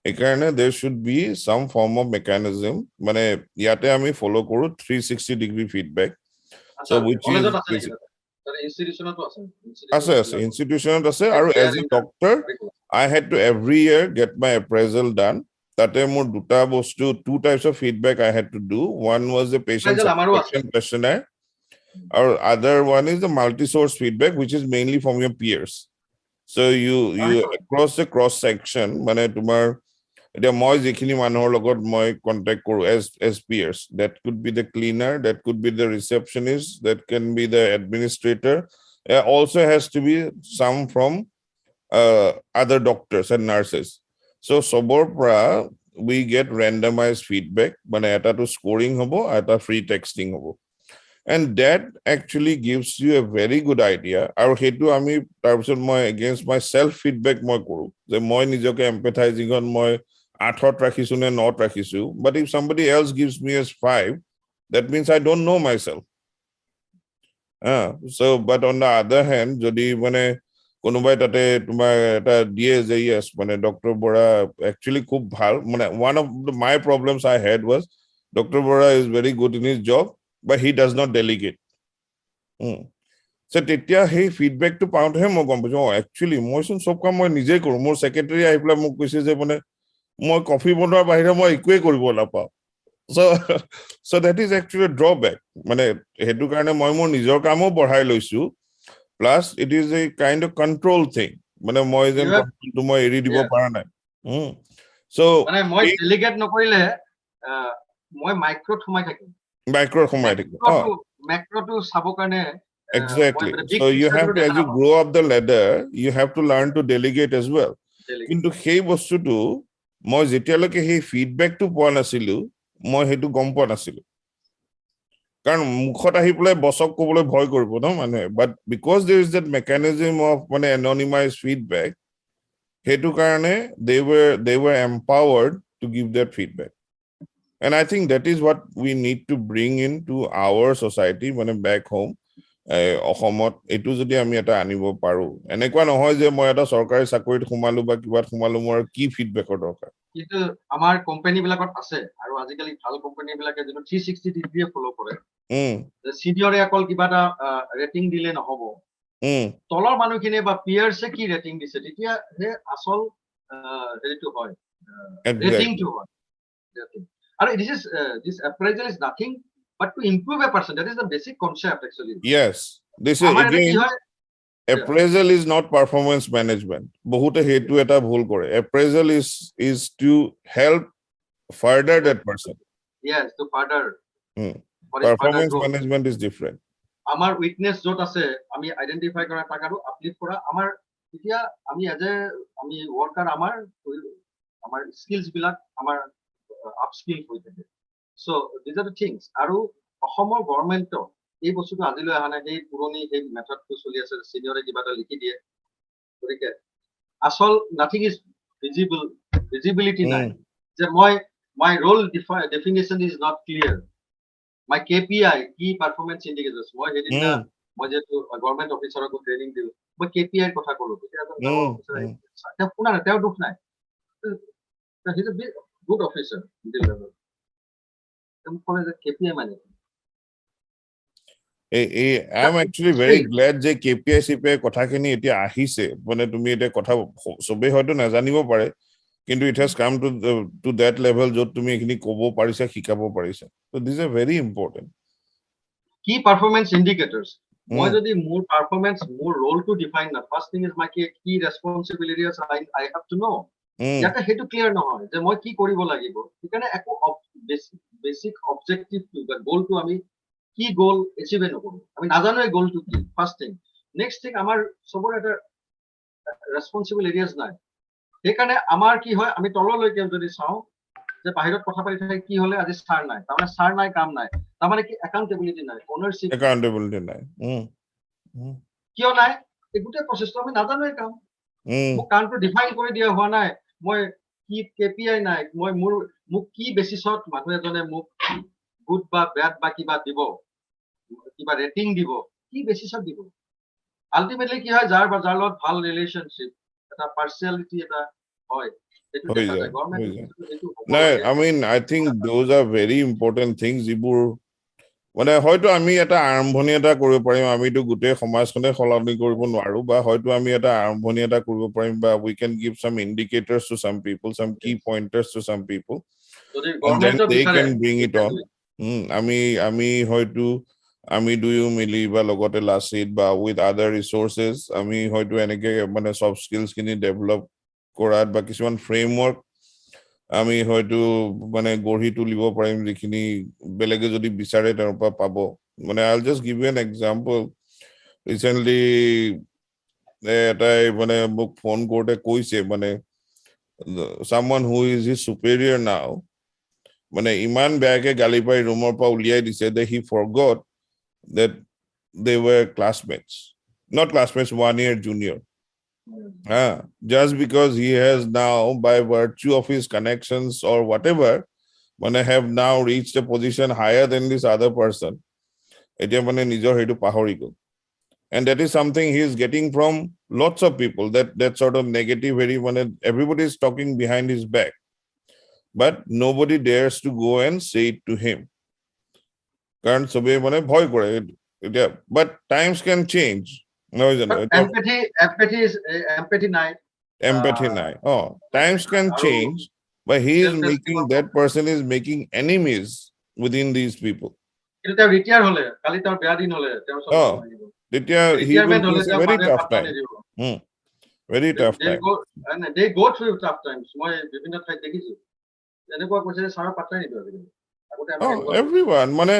A: সেইকাৰণে there should be some form of mechanism, মানে ইয়াতে আমি ফলো কৰো 360-degree feedback. So which is institutionত আছে, আৰু as a doctor I had to every year get my appraisal done. তাতে মোৰ দুটা বস্তু, two types of feedback I had to do. One was the patient satisfaction questionnaire, or other one is the multi-source feedback, which is mainly from your peers. So you across the cross section, মানে তোমাৰ এতিয়া মই যিখিনি মানুহৰ লগত মই contact কৰো as peers, that could be the cleaner, that could be the receptionist, that can be the administrator, also has to be some from other doctors and nurses. So sobor pra we get randomized feedback, মানে এটা to scoring hobo, এটা free texting hobo. And that actually gives you a very good idea. আৰু হেতু আমি তাৰপিছত মই against my self feedback মই কৰো যে মই নিজকে empathizing on মই 8 ৰাখিছো নে 9 ৰাখিছো. But if somebody else gives me as 5, that means I don't know myself. So but on the other hand, যদি মানে কোনোবাই তাতে তোমাৰ এটা দিয়ে যে yes মানে ডক্টৰ বৰা actually খুব ভাল, মানে one of my problems I had was Dr. Bora is very good in his job, but he does not delegate. So তেতিয়া সেই ফিডবেকটো পাওঁতেহে মই গম পাইছো একচুৱেলি মইচোন চব কাম মই নিজে কৰো. মোৰ ছেক্ৰেটাৰী আহি পেলাই মোক কৈছে যে মানে মই কফি বনোৱাৰ বাহিৰে মই একোৱে কৰিব নাপাওঁ. So that is actually a drawback. মানে সেইটো কাৰণে মই মোৰ নিজৰ কামো বঢ়াই লৈছো. Plus it is a kind of control thing. মানে মই যেন কন্ট্ৰলটো মই এৰি দিব পৰা নাই. So
B: মানে মই ডেলিগেট নকৰিলে মই মাইক্ৰোত সোমাই থাকিম.
A: মাইক্ৰোত সোমাই থাকিম.
B: মাইক্ৰোটো চাব কাৰণে
A: exactly. So you have to, as you grow up the ladder, you have to learn to delegate as well. কিন্তু সেই বস্তুটো মই যেতিয়ালৈকে সেই ফিডবেকটো পোৱা নাছিলো মই সেইটো গম পোৱা নাছিলো. কাৰণ মুখত আহি পেলাই বছক ক'বলৈ ভয় কৰিব ন মানে, but because there is that mechanism of মানে anonymized feedback, সেইটো কাৰণে they were empowered to give that feedback. And I think that is what we need to bring into our society মানে back home. অসমত এইটো যদি আমি এটা আনিব পাৰো, এনেকুৱা নহয় যে মই এটা চৰকাৰী চাকৰিত সোমালো বা কিবাত সোমালো মোৰ কি ফিডবেকৰ দৰকাৰ.
B: কিন্তু আমাৰ কোম্পানী বিলাকত আছে আৰু আজিকালি ভাল কোম্পানী বিলাকে যেন 360 ডিগ্ৰী ফলো কৰে. সিনিয়ৰে অকল কিবা এটা ৰেটিং দিলে নহব, তলৰ মানুহখিনি বা পিয়াৰ্ছে কি ৰেটিং দিছে তেতিয়া হে আসল হেৰিটো হয়, ৰেটিংটো হয়. আৰু this appraisal is nothing but to improve a person. That is the basic concept actually.
A: Yes, this is again appraisal is not performance management. Bahute hetu eta bhul kore. Appraisal is to help further that person.
B: Yes, to further.
A: Performance management is different.
B: Amar weakness jot ase ami identify kora takaru uplift kora amar titia ami as a ami worker amar skills bilak amar upskill hoi thake. So these are the things. Aru অসমৰ গভৰ্ণমেণ্টৰ এই বস্তুটো আজিলৈ অহা নাই, সেই পুৰণি সেই মেথডটো চলি আছে, চিনিয়ৰে কিবা এটা লিখি দিয়ে, গতিকে আসল নাথিং ইজ ভিজিবিলিটি নাই যে my role definition is not clear, my KPI key performance indicators মই হেদিনা মই যে গভৰ্ণমেণ্ট অফিচাৰকো ট্ৰেইনিং দিও মই KPI ৰ কথা কলো, তেতিয়া তেওঁ শুনা নাই, তেওঁ দুখ নাই, he is a good officer in the level. তেওঁ কলে যে KPI মানে
A: I'm actually very glad যে KPI CPI কথাখিনি এতিয়া আহিছে, মানে তুমি এটা কথা সবে হয়তো নাজানিব পাৰে, কিন্তু it has come to that level যত তুমি এখিনি ক'ব পাৰিছা, শিকাব পাৰিছা. So these are very important
B: key performance indicators. মই যদি মোৰ performance মোৰ role to define না, first thing is my key responsibilities I have to know. ইয়াতে হেতু ক্লিয়াৰ নহয় যে মই কি কৰিব লাগিব, সেইকাৰণে একো বেসিক অবজেক্টিভ টু বা গোল টু আমি কি গোল এচিভ নকৰো, আমি নাজানো এই গোলটো কি. First thing. নেক্সট থিং, আমাৰ সবৰ এটা ৰেসপন্সিবল এৰিয়াজ নাই, সেইকাৰণে আমাৰ কি হয় আমি তললৈকে যদি চাওঁ যে বাহিৰত কথা পাতি থাকে কি হলে আজি স্টাৰ নাই, তাৰমানে স্টাৰ নাই, কাম নাই, তাৰমানে কি একাউন্টেবিলিটি নাই, ওনাৰশিপ
A: নাই.
B: কিয় নাই এই গোটেই প্ৰচেছটো আমি নাজানো, এই কাম মোক কামটো ডিফাইন কৰি দিয়া হোৱা নাই, মই কি KPI নাই, মই মোক কি বেচিছত মানুহ এজনে মোক গুড বা বেড বা কিবা দিব, কিবা ৰেটিং দিব, কি বেচিছত দিব. আলটিমেটলি কি হয়, যাৰ লগত ভাল ৰিলেশনশ্বিপ এটা পাৰ্সিয়ালিটি এটা হয়, সেইটো দেখা যায় government.
A: I mean I think those are very important things যিবোৰ মানে হয়তো আমি এটা আৰম্ভণি এটা কৰিব পাৰিম, আমিতো গোটেই সমাজখনে সলনি কৰিব নোৱাৰো, বা হয়তো আমি এটা আৰম্ভণি এটা কৰিব পাৰিম, বা we can give some indicators to some people, some key pointers to some people, and then they can bring it on. আমি হয়তো আমি দুয়ো মিলি বা লগতে লাচিত বা with other resources আমি হয়তো এনেকে মানে সফট স্কিলছ খিনি ডেভেলপ কৰাত বা কিছুমান ফ্ৰেমৱৰ্ক আমি হয়তো মানে গঢ়ি তুলিব পাৰিম যিখিনি বেলেগে যদি বিচাৰে তাৰ পৰা পাব মানে I'll just give you an example recently এটাই মানে মোক ফোন কৰোতে কৈছে মানে someone who is his superior now মানে ইমান বেয়াকে গালি পাই ৰুমৰ পৰা উলিয়াই দিছে that he forgot that they were classmates not classmates 1 year junior just because he has now by virtue of his connections or whatever মানে have now reached a position higher than this other person এতিয়া মানে নিজৰ হেতু পাহৰি গল and that is something he is getting from lots of people that sort of negative very মানে everybody is talking behind his back but nobody dares to go and say it to him কাৰণ সবে মানে ভয় কৰে এতিয়া but times can change নহয় জানো
B: But
A: এতিয়া
B: empathy নাই.
A: empathy নাই times can change but he is making that person is making enemies within these people
B: কিন্তু তেওঁ ৰিটায়াৰ হলে কালি তেওঁৰ বেয়া দিন হলে তেওঁৰ চলাব লাগিব
A: তেতিয়া he will face a very tough time very tough time
B: they go through tough times মই বিভিন্ন ঠাইত দেখিছো এনেকুৱা কৈছে যে ছাৰ পাত্তাই নিদিয়ে আজিকালি আগতে আমি
A: everyone মানে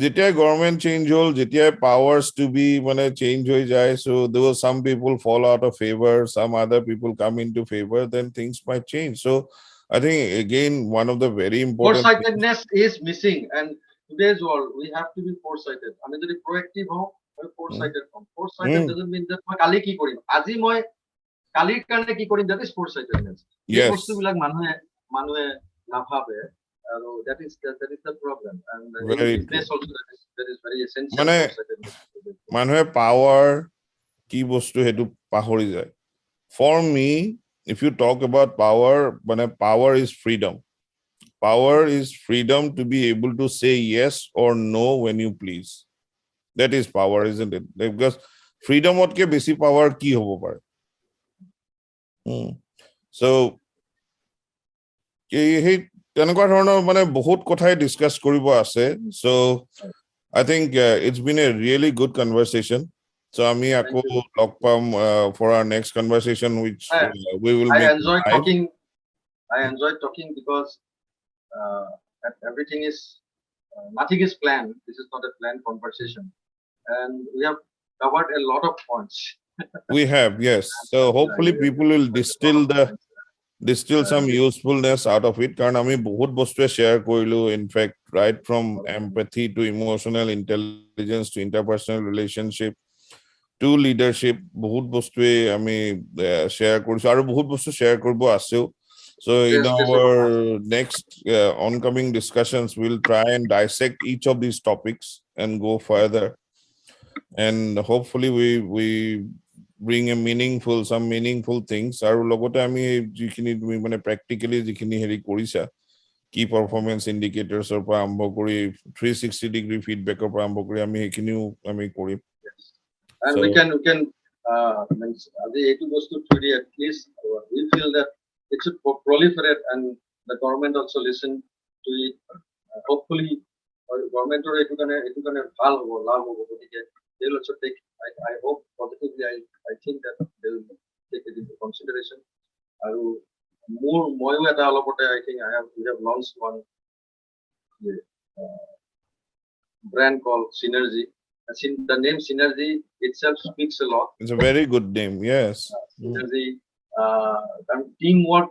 A: যেতিয়া গভৰ্নমেন্ট চেঞ্জ হল যেতিয়া powers to be মানে চেঞ্জ হৈ যায় so there were some people fall out of favor some other people come into favor then things might change so I think again one of the very important
B: foresightedness is missing and today's world we have to be foresighted আমি যদি proactive হওঁ আমি foresighted হওঁ foresighted doesn't mean that মই কালি কি কৰিম আজি মই কালিৰ কাৰণে কি কৰিম that is foresightedness এই বস্তুবিলাক মানুহে নাভাবে আৰু that is the problem and business also that is very essential
A: মানে মানুহে power কি বস্তু হেতু পাহৰি যায় for me if you talk about power মানে power is freedom to be able to say yes or no when you please that is power isn't it because freedom otke besi power ki hobo pare so এই তেনেকুৱা ধৰণৰ মানে বহুত কথাই discuss কৰিব আছে so I think it's been a really good conversation so ami ako log pam for our next conversation which we will
B: I enjoyed talking because everything is nothing is planned this is not a planned conversation and we have covered a lot of points
A: we have yes so hopefully people will distill some usefulness out of it karan ami bahut bostu share korilu in fact right from empathy to emotional intelligence to interpersonal relationship to leadership bahut bostu ami share korisu aru bahut bostu share koribo aseo so in our next oncoming discussions we'll try and dissect each of these topics and go further and hopefully we bring a some meaningful things aru logote ami jikhini tumi mane practically jikhini heri korisa key performance indicators or pa ambo kori 360 degree feedback or pa ambo kori ami ekhini ami kori
B: and so, we can means the etu bostu theory at least we feel that it should proliferate and the government also listen to it hopefully government or etu kane bhal hobo labh hobo gotike they will also take I hope positively I think that they will take it into consideration aru more moyo eta alopote I think we have launched one brand called Synergy. The name Synergy itself speaks a lot.
A: It's a very good name, yes.
B: Synergy, teamwork,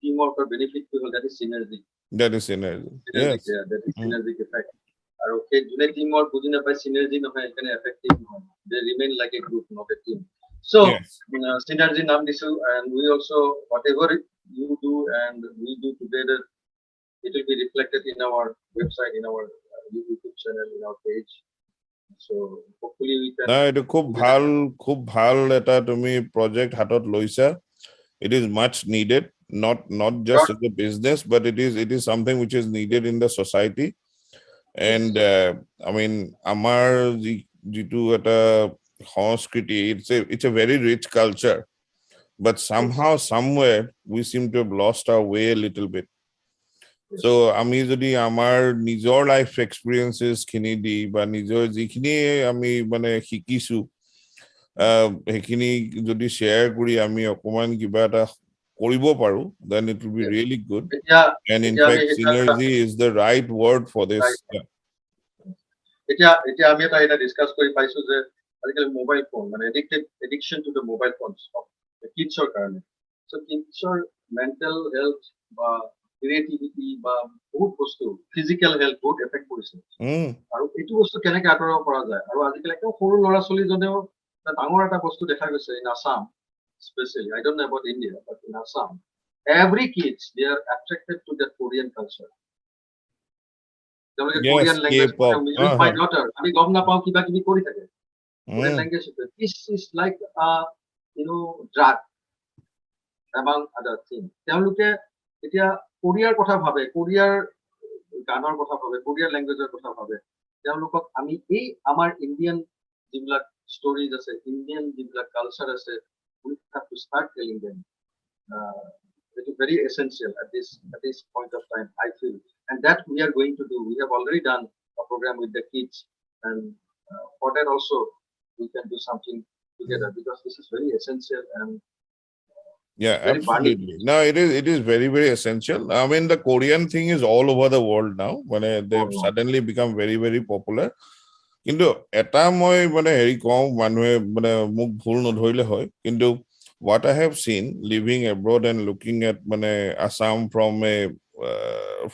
B: teamwork or benefit people, that is synergy.
A: That is synergy. Yes.
B: Yeah, that is synergic effect. Okay, teamwork, synergy, effective. They remain like a group, not a team. So, yes. Synergy naam disu, and we also, whatever you do and we do together, it will be reflected in our website, in our YouTube channel, in our page. So hopefully we can
A: eto khub bhal eta tumi project hatot loisa it is much needed not just as a business but it is something which is needed in the society and I mean amar jitu eta sanskriti it's a very rich culture but somehow somewhere we seem to have lost our way a little bit so ami jodi amar nijor life experiences khini di ba nijor jikhini ami mane hikisu hekhini jodi share kuri ami okoman kiba ta কৰিব পাৰো, then it will be really good.
B: এতিয়া
A: And in
B: এতিয়া আমি
A: fact, synergy is the right word for this. Yeah.
B: এতিয়া এতিয়া আমি এটা discuss কৰি পাইছো যে আজিকালি মোবাইল ফোন মানে addiction to the mobile phones কিডছৰ কাৰণে সো কিডছৰ মেন্টাল হেলথ বা ক্ৰিয়েটিভিটি বা বহুত বস্তু ফিজিক্যাল হেলথ বহুত এফেক্ট কৰিছে আৰু এইটো বস্তু কেনেকৈ আঁতৰাব পৰা যায় আৰু আজিকালি একদম সৰু ল'ৰা ছোৱালীজনেও ডাঙৰ এটা বস্তু দেখা গৈছে in Assam especially I don't know about India but in Assam every kids they are attracted to the Korean culture.
A: Yes,
B: Korean language
A: K-pop.
B: my daughter আমি গম নাপাও কিবা কিবি কৰি থাকে Korean
A: Mm.
B: language this is like drug among other things তেওঁলোকে এতিয়া কোৰিয়াৰ কথা ভাবে কোৰিয়াৰ গানৰ কথা ভাবে কোৰিয়াৰ ল্যাঙ্গুৱেজৰ কথা ভাবে তেওঁলোকক আমি এই আমাৰ ইণ্ডিয়ান যিবিলাক ষ্টৰিজ আছে ইণ্ডিয়ান যিবিলাক কালচাৰ আছে we have to start telling them it is very essential at this point of time I feel and that we are going to do we have already done a program with the kids and for that also we can do something together because this is very essential and
A: Yeah,
B: very burning.
A: absolutely. No, it is very, very essential. I mean, the Korean thing is all over the world now. When they've suddenly become very, very popular. কিন্তু এটা মই মানে হেৰি কওঁ মানুহে মানে মোক ভুল নধৰিলে হয় কিন্তু what I have seen living abroad and looking at মানে Assam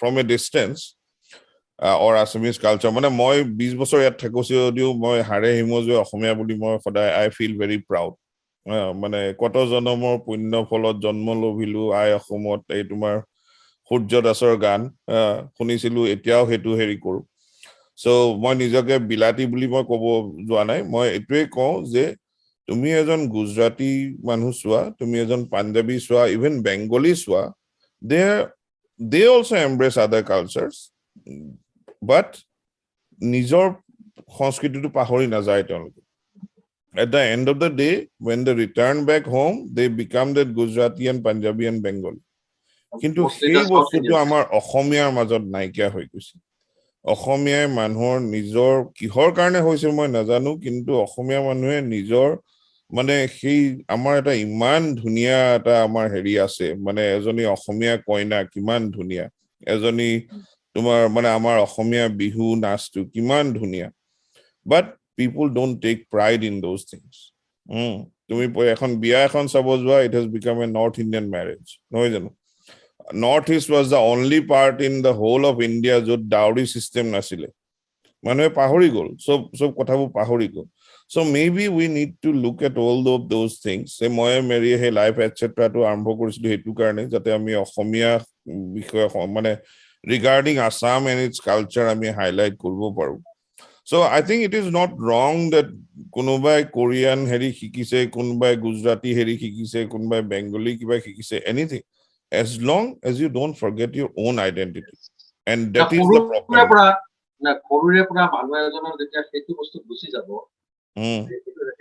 A: from a distance or Assamese culture মানে মই 20 বছৰ ইয়াত থাকোছি যদিও মই হাড়ে হিমজুৱে অসমীয়া বুলি মই সদায় I feel very proud মানে কত জনমৰ পুণ্য ফলত জন্ম লভিলো আই অসমত এই তোমাৰ সূৰ্য দাসৰ গান শুনিছিলো এতিয়াও হেতু হেৰি কৰো সো মই নিজকে বিলাতি বুলি মই কব যোৱা নাই মই এটোৱে কওঁ যে তুমি এজন গুজৰাটী মানুহ চোৱা তুমি এজন পাঞ্জাবী চোৱা ইভেন বেংগলী চোৱা they also embrace other cultures but নিজৰ সংস্কৃতিটো পাহৰি নাযায় তেওঁলোকে at the end of the day when they return back home they become that Gujarati and Punjabi and Bengali কিন্তু সেই বস্তুটো আমাৰ অসমীয়াৰ মাজত নাইকিয়া হৈ গৈছে অসমীয়া মানুহৰ নিজৰ কিহৰ কাৰণে হৈছে মই নাজানো কিন্তু অসমীয়া মানুহে নিজৰ মানে সেই আমাৰ এটা ইমান ধুনীয়া এটা আমাৰ হেৰি আছে মানে এজনী অসমীয়া কইনা কিমান ধুনীয়া এজনী তোমাৰ মানে আমাৰ অসমীয়া বিহু নাচটো কিমান ধুনীয়া but people don't take pride in those things তুমি এখন বিয়া এখন চাব যোৱা it has become a North Indian marriage নহয় জানো Northeast was the only part in the whole of India য'ত dowry system নাছিলে মানুহে পাহৰি গল সব কথাবোৰ পাহৰি গল so maybe we need to look at all of those things say মই মেৰি হে লাইফ এটসেট্ৰা টো আৰম্ভ কৰিছিলো হেতু কাৰণে যাতে আমি অসমীয়া বিষয় মানে regarding Assam and its culture আমি হাইলাইট কৰিব পাৰো so I think it is not wrong that কোনোবাই কোৰিয়ান হেৰি শিকিছে কোনোবাই গুজৰাটী হেৰি শিকিছে কোনোবাই বেংগলী কিবা শিকিছে anything as long as you don't forget your own identity and that is the problem
B: না সৰুৰে পৰা মানুহ এজনৰ যেতিয়া সেইটো বস্তু গুছি যাব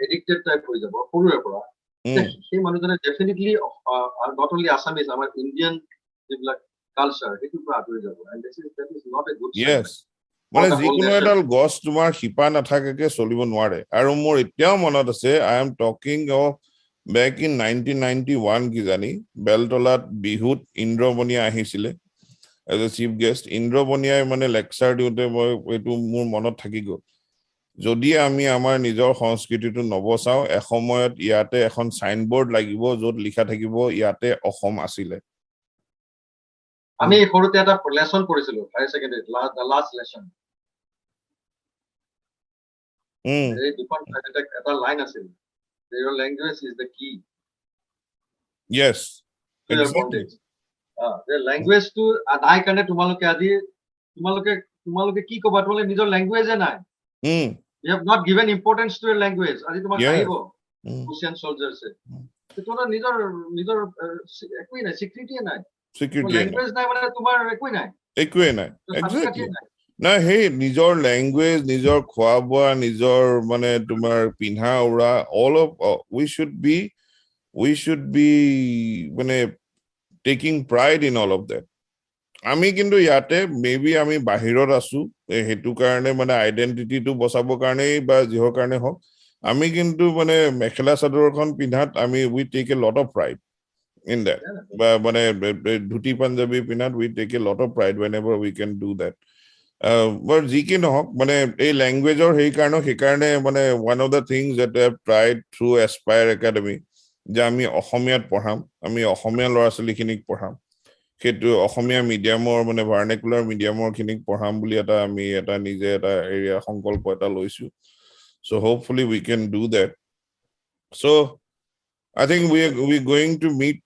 B: এডিক্টেড টাইপ হৈ যাব সৰুৰে পৰা সেই মানুহজনে ডেফিনেটলি নট অনলি আসামিজ আমাৰ ইণ্ডিয়ান যিবিলাক কালচাৰ সেইটো পৰা আঁতৰি যাব and that is not a good
A: yes মানে যিকোনো এডাল গছ তোমাৰ শিপা নাথাকাকে চলিব নোৱাৰে আৰু মোৰ এতিয়াও মনত আছে I am talking of back in 1991 কি জানি বেলতলাত বিহুত ইন্দ্ৰবনিয়া আহিছিলে as a chief guest ইন্দ্ৰবনিয়াই মানে লেকচাৰ দিওতে মই এটো মোৰ মনত থাকি গল যদি আমি আমাৰ নিজৰ সংস্কৃতিটো নবচাও এসময়ত ইয়াতে এখন সাইনবোৰ্ড লাগিব য'ত লিখা থাকিব ইয়াতে অসম আছিল
B: আমি সৰুতে এটা লেসন পঢ়িছিলো higher secondary the last lesson এই দুখন এটা লাইন আছিল your language is the key
A: yes exactly
B: the language to নাই কাৰণে তোমালোকে আজি তোমালোকে কি কবা তোমালোকে নিজৰ ল্যাঙ্গুৱেজে নাই you have not given importance to your language আজি তোমাক আহিব Russian soldiers তোমরা নিজৰ একোই নাই সিকিউৰিটি নাই ল্যাঙ্গুৱেজ নাই মানে তোমাৰ একোই নাই
A: exactly না hey নিজৰ ল্যাঙ্গুৱেজ নিজৰ খোৱা বোৱা নিজৰ মানে তোমাৰ পিন্ধা উৰা all of we should be মানে taking pride in all of that আমি কিন্তু ইয়াতে মেবি আমি বাহিৰত আছো হেতু কাৰণে মানে আইডেন্টিটিটো বচাবৰ কাৰণে বা যিহৰ কাৰণে হক আমি কিন্তু মানে মেখেলা চাদৰখন পিন্ধাত আমি we take a lot of pride in that.
B: Yeah.
A: But Dhuti Punjabi Pinat, we take a lot of pride whenever we can do that. But Ziki no, a language or hikane, one of the things that I have tried through Aspire Academy, Jami Ohomiyat Poham, Ami Ohomia Lorasali Kinik Poham. সেইটো Asamiya মিডিয়ামৰ vernacular মিডিয়ামৰ খিনিক পঢ়াম বুলি আমি নিজে area সংকল্প লৈছো so hopefully we can do that so I think we're going to meet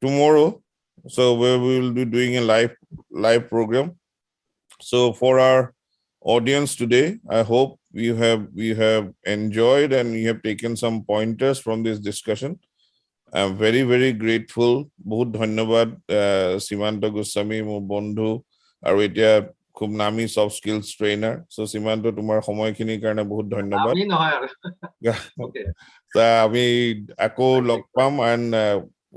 A: tomorrow so we will be doing a live program so for our audience today I hope you have enjoyed and you have taken some pointers from this discussion I'm very, very grateful. বহুত ধন্যবাদ Simanta Goswami মোৰ বন্ধু আৰু এতিয়া খুব নামি soft skills trainer so Simanta তোমাৰ সময়খিনিৰ কাৰণে বহুত ধন্যবাদ
B: আমি নহয় আৰু okay
A: আমি আকৌ log palm and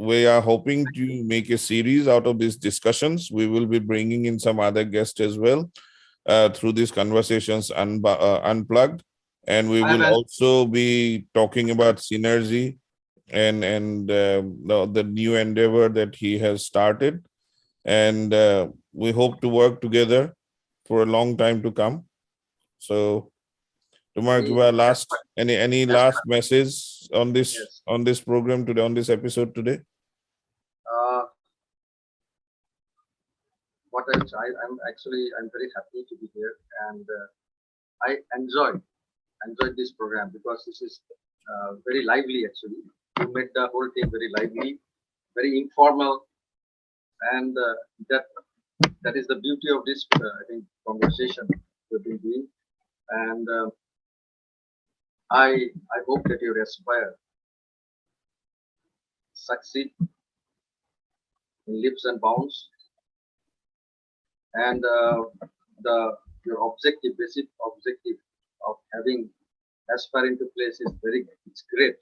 A: we are hoping to make a series out of these discussions we will be bringing in some other guests as well through these conversations unplugged and we will also be talking about synergy and the new endeavor that he has started and we hope to work together for a long time to come so tomar kiba last any last message on this program today on this episode today
B: what I'm very happy to be here and I enjoyed this program because this is very lively actually you made the whole thing very lively, very informal, and that is the beauty of this, I think, conversation we've been doing. And I hope that you aspire, succeed in leaps and bounds, and your basic objective of having aspiring to place is it's great.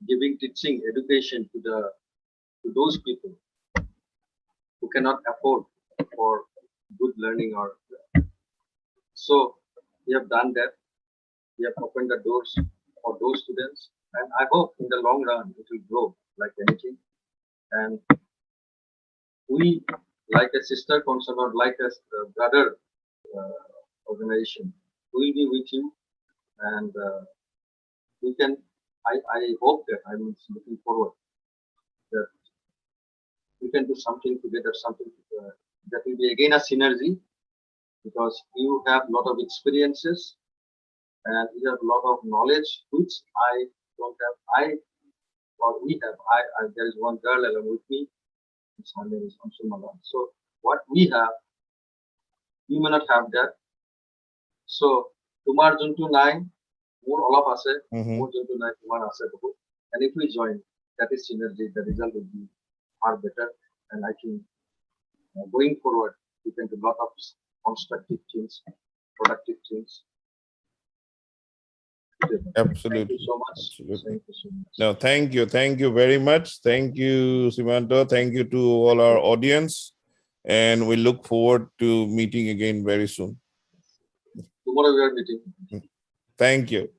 B: Giving teaching education to those people who cannot afford for good learning or so we have done that we have opened the doors for those students and I hope in the long run it will grow like anything and we like a sister concern or like a brother organization we will be with you and we can I hope that I'm looking forward that we can do something together, something that will be again a synergy because you have a lot of experiences and you have a lot of knowledge which I don't have. We have. There is one girl along with me. Her name is Simanta. So what we have, you may not have that. So tomar juntu nine. More all of us, more than and if we join, that is synergy. The result will be far better, and I think going forward, we can do a lot of constructive things, productive things.
A: Absolutely.
B: Thank you so much.
A: Absolutely.
B: Thank you so much.
A: No, thank you very much. Thank you, Simanta. Thank you to all our audience, and we look forward to meeting again very soon.
B: Tomorrow we are meeting.
A: Thank you.